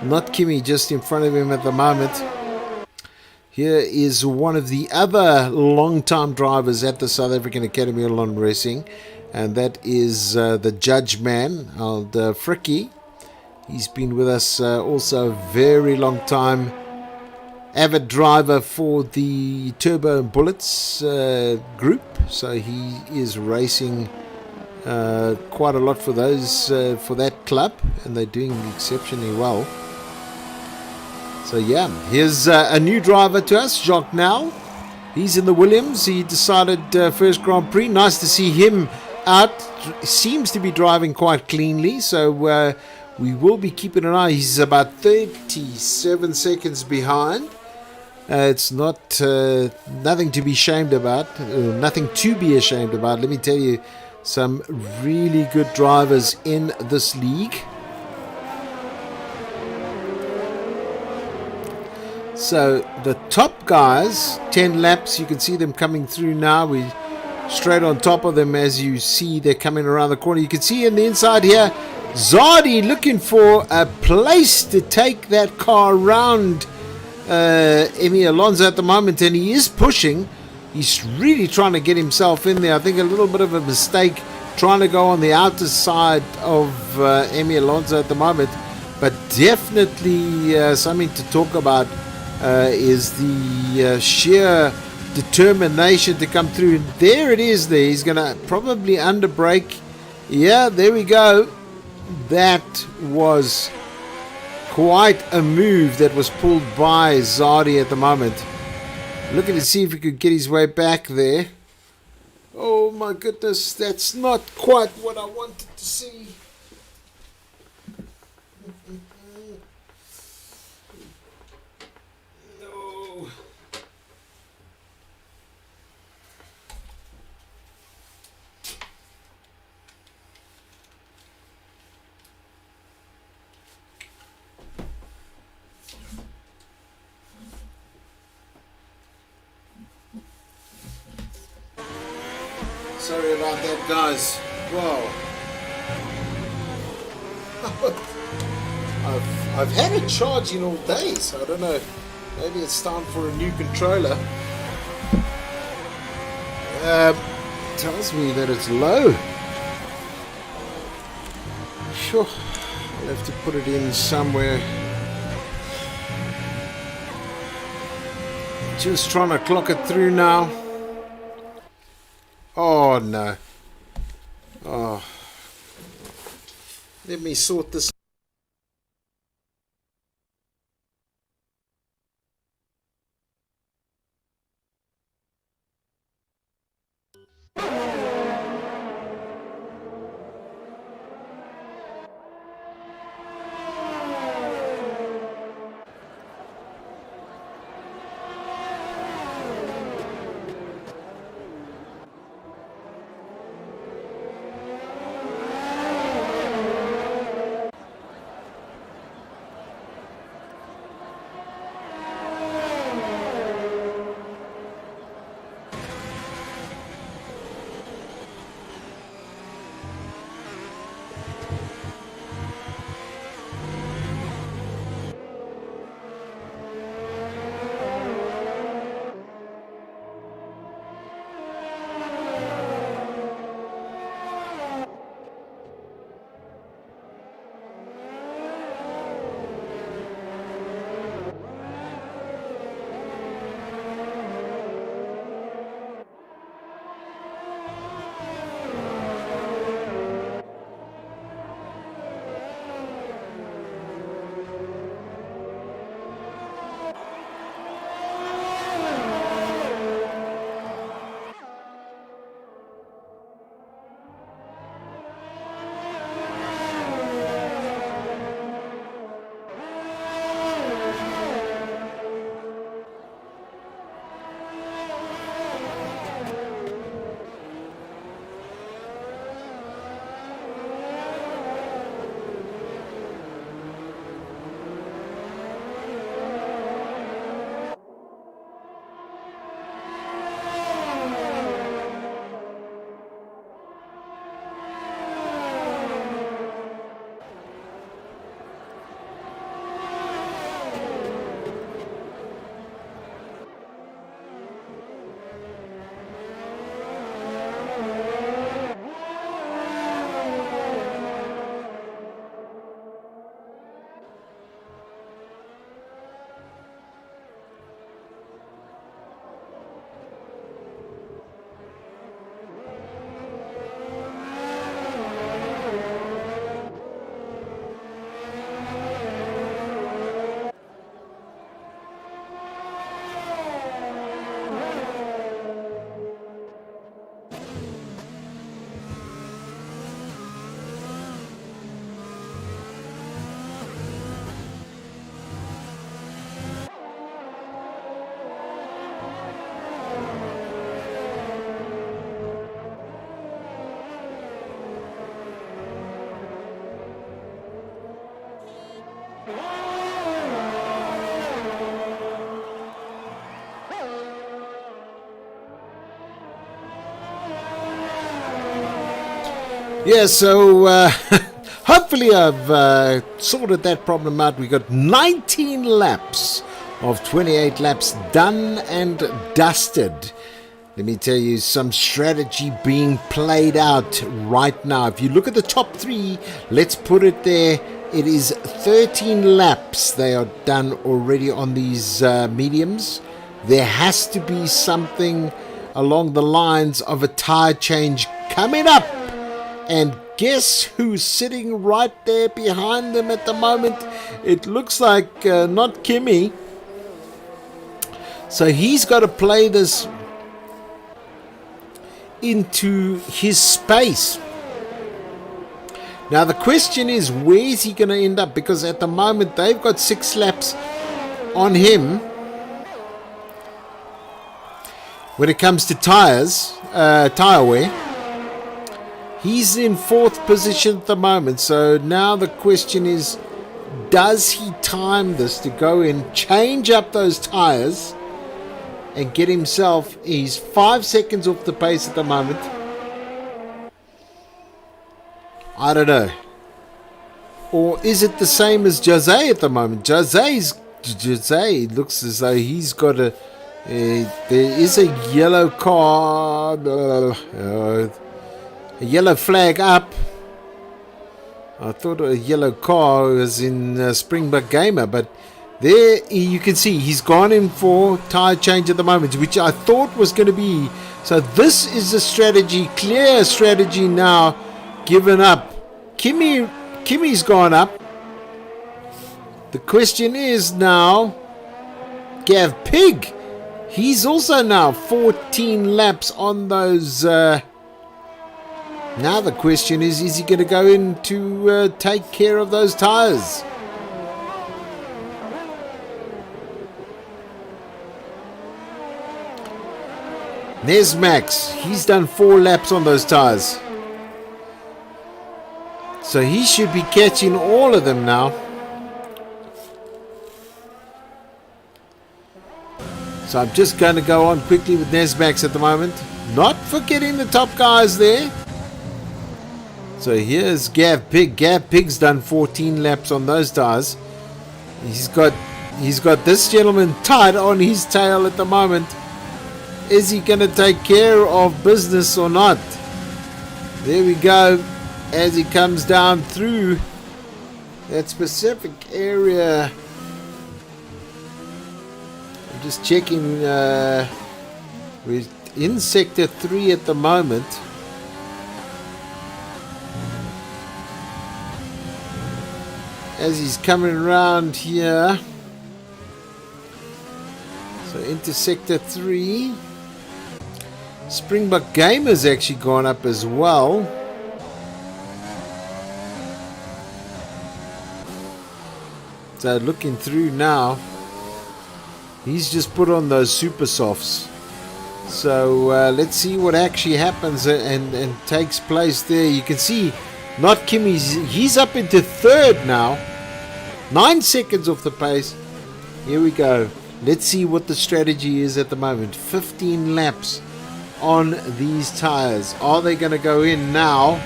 Not Kimmy, just in front of him at the moment. Here is one of the other long-time drivers at the South African Academy of Lawn Racing. And that is the judge man, old Fricky. He's been with us also a very long time. Avid driver for the Turbo and Bullets group. So he is racing quite a lot for those for that club, and they're doing exceptionally well. So yeah, here's a new driver to us, Jacques Nel. He's in the Williams. He decided first Grand Prix. Nice to see him out. Seems to be driving quite cleanly, so we will be keeping an eye. He's about 37 seconds behind. It's not nothing to be ashamed about. Nothing to be ashamed about. Let me tell you, some really good drivers in this league. So the top guys, 10 laps, you can see them coming through now. We're straight on top of them as you see they're coming around the corner. You can see in the inside here, Zardi looking for a place to take that car around Emi Alonso at the moment, and he is pushing. He's really trying to get himself in there. I think a little bit of a mistake trying to go on the outer side of Emi Alonso at the moment, but definitely something to talk about is the sheer determination to come through. And there it is there. He's going to probably underbrake. Yeah, there we go. That was quite a move that was pulled by Zardi at the moment. Looking to see if he could get his way back there. Oh my goodness, that's not quite what I wanted to see. No. Sorry about that, guys. Wow. I've had it charging all day, so I don't know. Maybe it's time for a new controller. Tells me that it's low. Sure. I'll have to put it in somewhere. Just trying to clock it through now. Oh no. Oh. Let me sort this. Yeah, so hopefully I've sorted that problem out. We got 19 laps of 28 laps done and dusted. Let me tell you, some strategy being played out right now. If you look at the top three, let's put it there. It is 13 laps they are done already on these mediums. There has to be something along the lines of a tire change coming up. And guess who's sitting right there behind them at the moment? It looks like not Kimmy. So he's got to play this into his space. Now the question is, where is he going to end up? Because at the moment they've got 6 laps on him when it comes to tires, tire wear. He's in 4th position at the moment. So now the question is, does he time this to go in, change up those tires and get himself? He's 5 seconds off the pace at the moment. I don't know. Or is it the same as Jose at the moment? Jose looks as though he's got a there is a yellow car, a yellow flag up. I thought a yellow car was in Springbok Gamer, but there you can see he's gone in for tire change at the moment, which I thought was going to be. So this is a strategy, clear strategy now, given up. Kimmy's gone up. The question is now, Gav Pig, he's also now 14 laps on those. Now the question is he going to go in to take care of those tires? Nesmax, he's done 4 laps on those tires. So he should be catching all of them now. So I'm just going to go on quickly with Nesmax at the moment. Not forgetting the top guys there. So here's Gav Pig. Gav Pig's done 14 laps on those tires. He's got this gentleman tied on his tail at the moment. Is he going to take care of business or not? There we go. As he comes down through that specific area. I'm just checking. We're in sector 3 at the moment. As he's coming around here. So into sector 3. Springbok Gamer's actually gone up as well. So looking through now, he's just put on those super softs. So let's see what actually happens and takes place there. You can see not Kimmy's, he's up into 3rd now, 9 seconds off the pace. Here we go. Let's see what the strategy is at the moment. 15 laps on these tires. Are they going to go in now?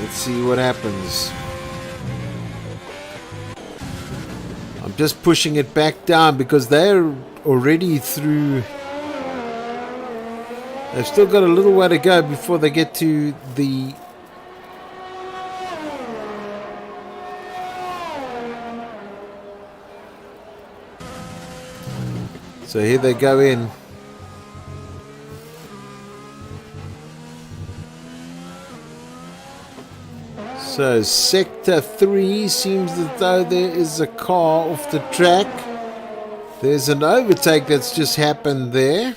Let's see what happens. I'm just pushing it back down because they're already through. They've still got a little way to go before they get to the so here they go in. So sector 3 seems as though there is a car off the track. There's an overtake that's just happened there.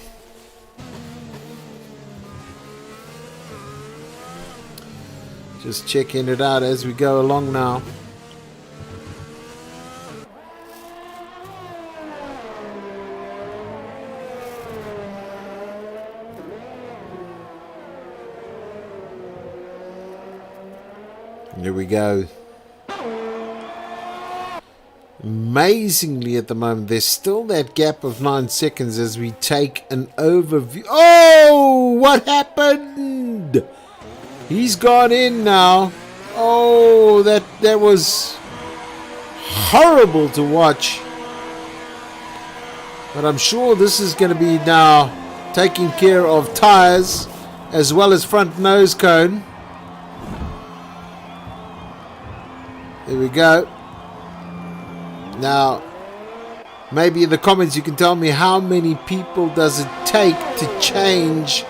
Just checking it out as we go along now. There we go. Amazingly, at the moment, there's still that gap of 9 seconds as we take an overview. Oh, what happened? He's gone in now. Oh, that was horrible to watch. But I'm sure this is going to be now taking care of tires as well as front nose cone. There we go. Now, maybe in the comments you can tell me how many people does it take to change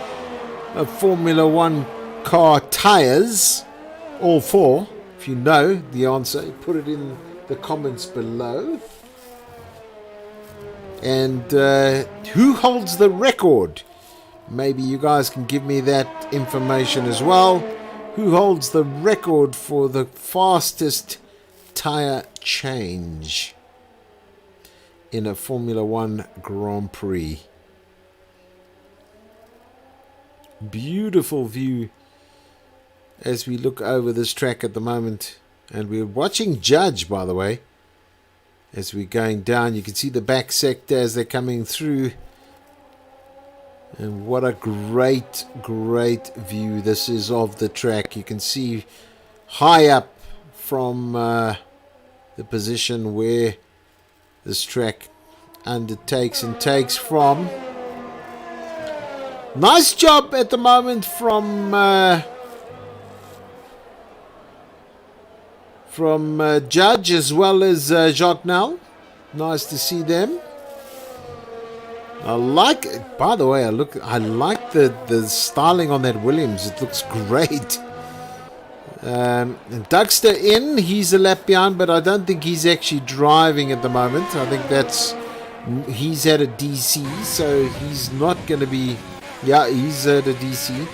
a Formula One car tires? All 4. If you know the answer, put it in the comments below. And who holds the record? Maybe you guys can give me that information as well. Who holds the record for the fastest tire change in a Formula One Grand Prix? Beautiful view as we look over this track at the moment. And we're watching Judge, by the way. As we're going down, you can see the back sector as they're coming through. And what a great, great view this is of the track. You can see high up from the position where this track undertakes and takes from. Nice job at the moment from Judge as well as Jacques Nel. Nice to see them. I like, by the way, I like the styling on that Williams. It looks great. And Dugster in, he's a lap behind, but I don't think he's actually driving at the moment. I think he's at a DC, so he's not going to be. Yeah, he's at a DC.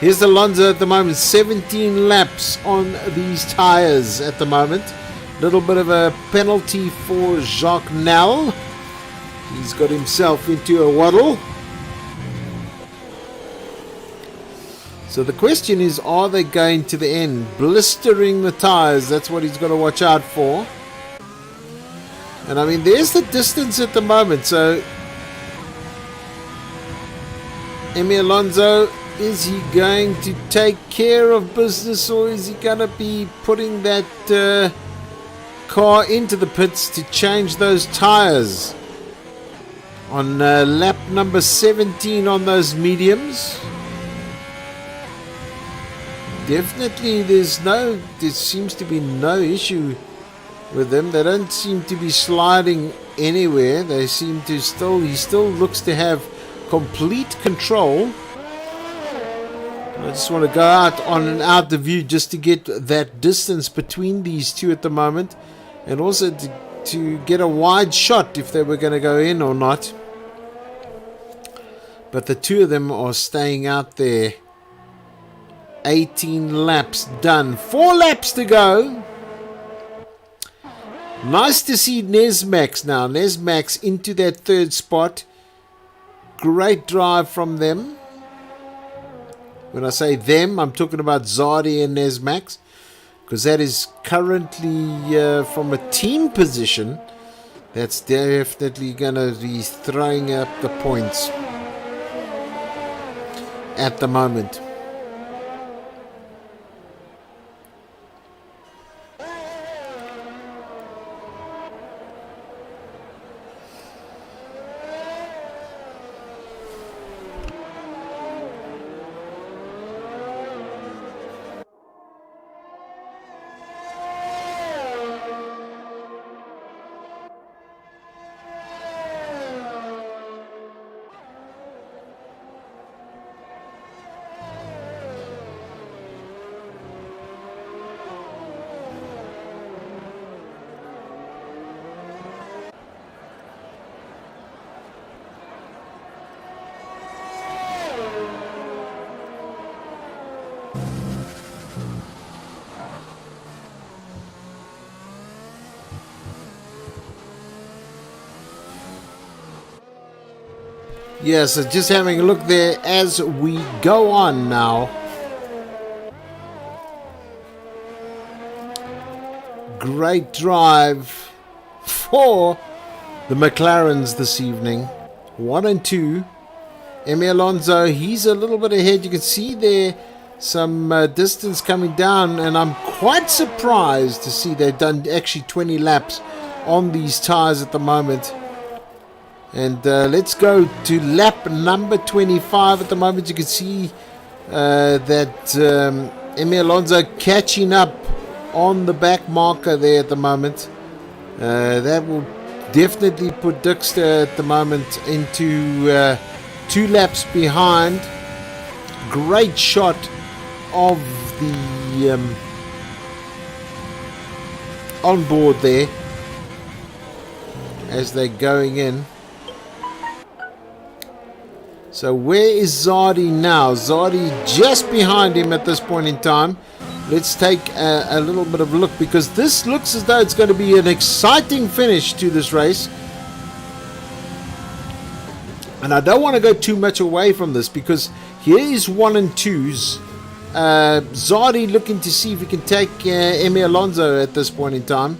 Here's Alonso at the moment, 17 laps on these tires at the moment. Little bit of a penalty for Jacques Nel. He's got himself into a waddle. So the question is, are they going to the end? Blistering the tires, that's what he's got to watch out for. And I mean, there's the distance at the moment. So, Emi Alonso, is he going to take care of business, or is he going to be putting that car into the pits to change those tires? On lap number 17 on those mediums. Definitely there seems to be no issue with them. They don't seem to be sliding anywhere. They seem to he still looks to have complete control. I just want to go out on and out the view just to get that distance between these two at the moment. And also to get a wide shot if they were going to go in or not. But the two of them are staying out there. 18 laps done. 4 laps to go. Nice to see Nesmax now. Nesmax into that third spot. Great drive from them. When I say them, I'm talking about Zardi and Nesmax. Because that is currently from a team position. That's definitely going to be throwing up the points at the moment. Yeah, so just having a look there as we go on now. Great drive for the McLarens this evening. 1 and 2. Emi Alonso, he's a little bit ahead. You can see there some distance coming down, and I'm quite surprised to see they've done actually 20 laps on these tires at the moment. And let's go to lap number 25 at the moment. You can see that Emi Alonso catching up on the back marker there at the moment. That will definitely put Dixter at the moment into 2 laps behind. Great shot of the onboard there as they're going in. So where is Zardi now? Zardi just behind him at this point in time. Let's take a little bit of a look, because this looks as though it's going to be an exciting finish to this race. And I don't want to go too much away from this, because here is 1 and 2's. Zardi looking to see if he can take Emi Alonso at this point in time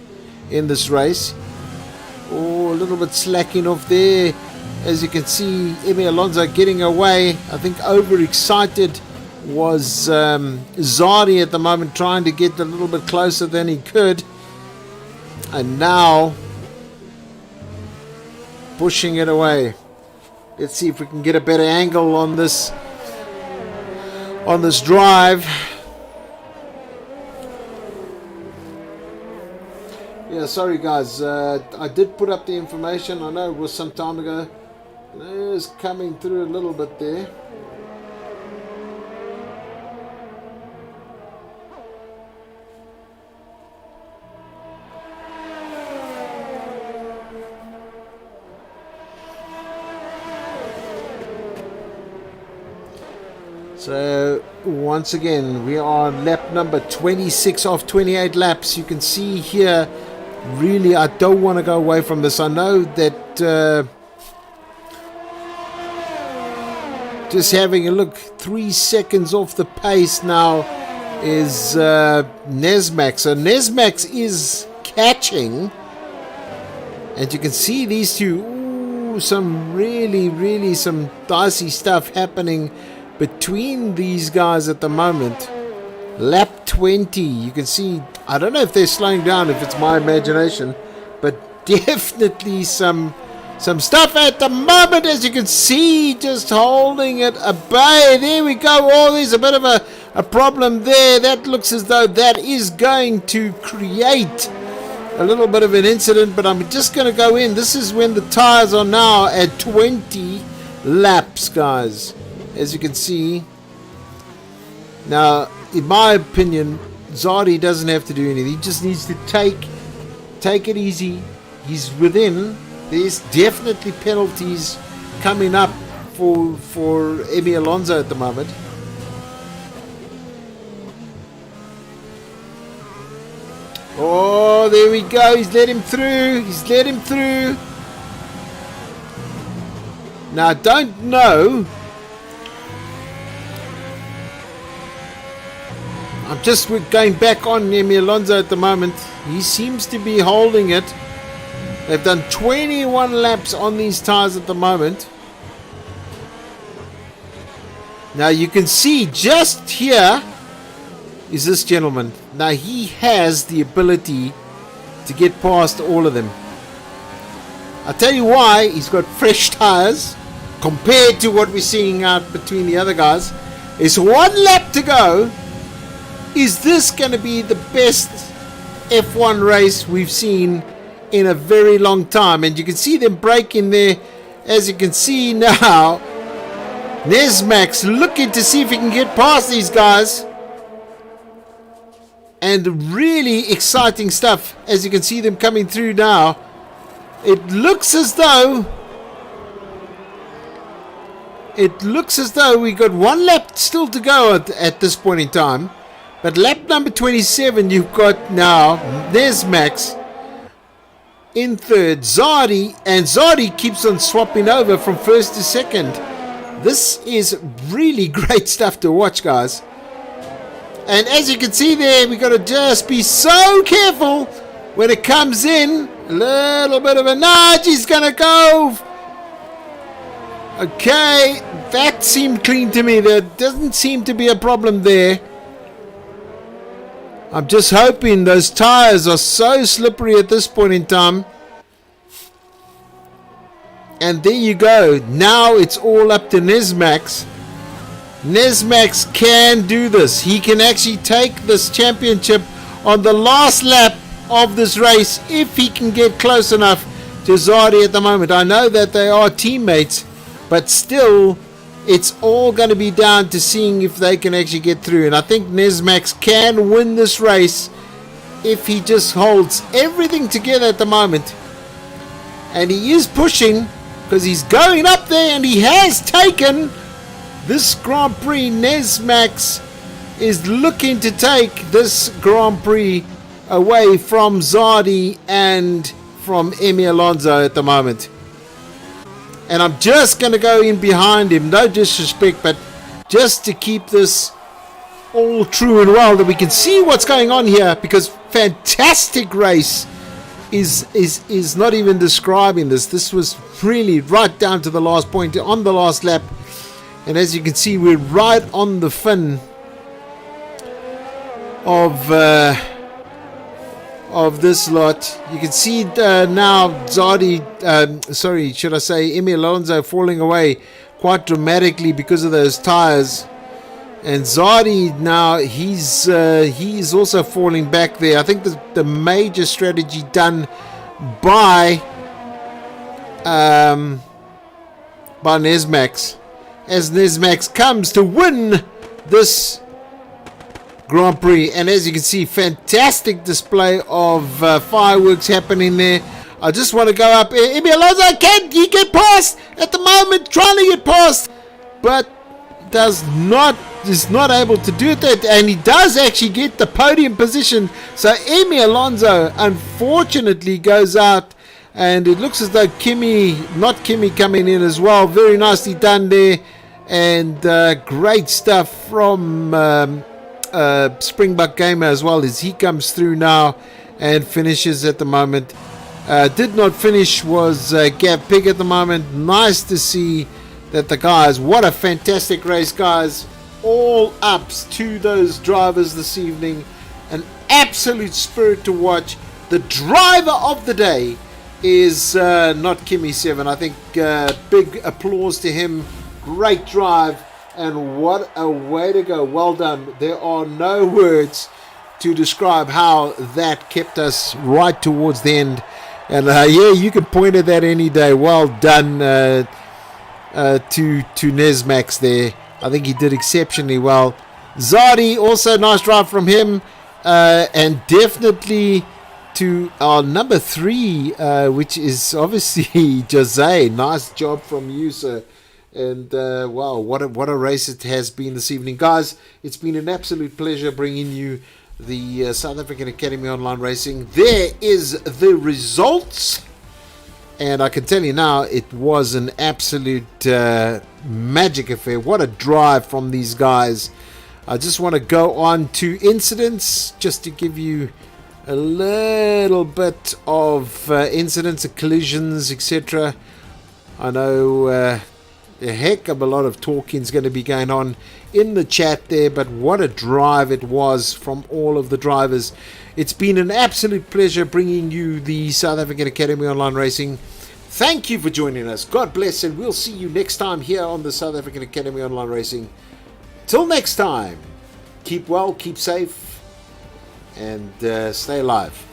in this race. Oh, a little bit slacking off there. As you can see, Emi Alonso getting away. I think overexcited was Zardi at the moment, trying to get a little bit closer than he could. And now pushing it away. Let's see if we can get a better angle on this drive. Yeah, sorry guys, I did put up the information. I know it was some time ago. It's coming through a little bit there. So once again, we are on lap number 26 of 28 laps. You can see here, really, I don't want to go away from this. I know that just having a look, 3 seconds off the pace now is Nesmax. So Nesmax is catching, and you can see these two. Ooh, some really some dicey stuff happening between these guys at the moment. Lap 20, you can see, I don't know if they're slowing down, if it's my imagination, but definitely some stuff at the moment, as you can see, just holding it at bay. There we go. Oh, there's a bit of a problem there. That looks as though that is going to create a little bit of an incident, but I'm just going to go in. This is when the tires are now at 20 laps, guys, as you can see. Now, in my opinion, Zardi doesn't have to do anything. He just needs to take it easy. He's within. There's definitely penalties coming up for Emi Alonso at the moment. Oh, there we go. He's let him through. He's let him through. Now, I don't know. I'm just going back on Emi Alonso at the moment. He seems to be holding it. They've done 21 laps on these tires at the moment. Now you can see just here is this gentleman. Now he has the ability to get past all of them. I'll tell you why. He's got fresh tires compared to what we're seeing out between the other guys. It's 1 lap to go. Is this going to be the best F1 race we've seen in a very long time? And you can see them breaking there. As you can see now, Nesmax looking to see if he can get past these guys. And really exciting stuff as you can see them coming through now. It looks as though we got 1 lap still to go at this point in time. But lap number 27, you've got now Nesmax in third, Zardi, and Zardi keeps on swapping over from first to second. This is really great stuff to watch, guys. And as you can see there, we got to just be so careful when it comes in. A little bit of a nudge. He's going to go. Okay, that seemed clean to me. There doesn't seem to be a problem there. I'm just hoping those tires are so slippery at this point in time. And there you go. Now it's all up to Nesmax. Nesmax can do this. He can actually take this championship on the last lap of this race if he can get close enough to Zardi at the moment. I know that they are teammates, but still it's all going to be down to seeing if they can actually get through. And I think Nesmax can win this race if he just holds everything together at the moment. And he is pushing because he's going up there, and he has taken this Grand Prix. Nesmax is looking to take this Grand Prix away from Zardi and from Emi Alonso at the moment. And I'm just going to go in behind him, no disrespect, but just to keep this all true and well, that we can see what's going on here, because fantastic race is not even describing this. This was really right down to the last point on the last lap. And as you can see, we're right on the fin of this lot. You can see now Zardi, should I say Emi Alonso falling away quite dramatically because of those tires. And Zardi now, he's also falling back there. I think the major strategy done by Nesmax, as Nesmax comes to win this Grand Prix. And as you can see, fantastic display of fireworks happening there. I just want to go up. Emi Alonso, can he get past at the moment? Trying to get past, but is not able to do that, and he does actually get the podium position. So Emi Alonso unfortunately goes out, and it looks as though Kimi coming in as well. Very nicely done there, and great stuff from Springbok Gamer as well, as he comes through now and finishes at the moment. Did not finish was Gav Pig at the moment. Nice to see that the guys, what a fantastic race, guys. All ups to those drivers this evening. An absolute spirit to watch. The driver of the day is not Kimi 7. I think big applause to him. Great drive, and what a way to go. Well done. There are no words to describe how that kept us right towards the end. And yeah, you can point at that any day. Well done to Nesmax there. I think he did exceptionally well. Zardi, also nice drive from him, and definitely to our number 3, which is obviously Jose. Nice job from you, sir. And wow, what a race it has been this evening, guys. It's been an absolute pleasure bringing you the South African Academy Online Racing. There is the results. And I can tell you now, it was an absolute magic affair. What a drive from these guys. I just want to go on to incidents, just to give you a little bit of incidents, collisions, etc. I know a heck of a lot of talking is going to be going on in the chat there, but what a drive it was from all of the drivers. It's been an absolute pleasure bringing you the South African Academy Online Racing. Thank you for joining us. God bless, and we'll see you next time here on the South African Academy Online Racing. Till next time, keep well, keep safe, and stay alive.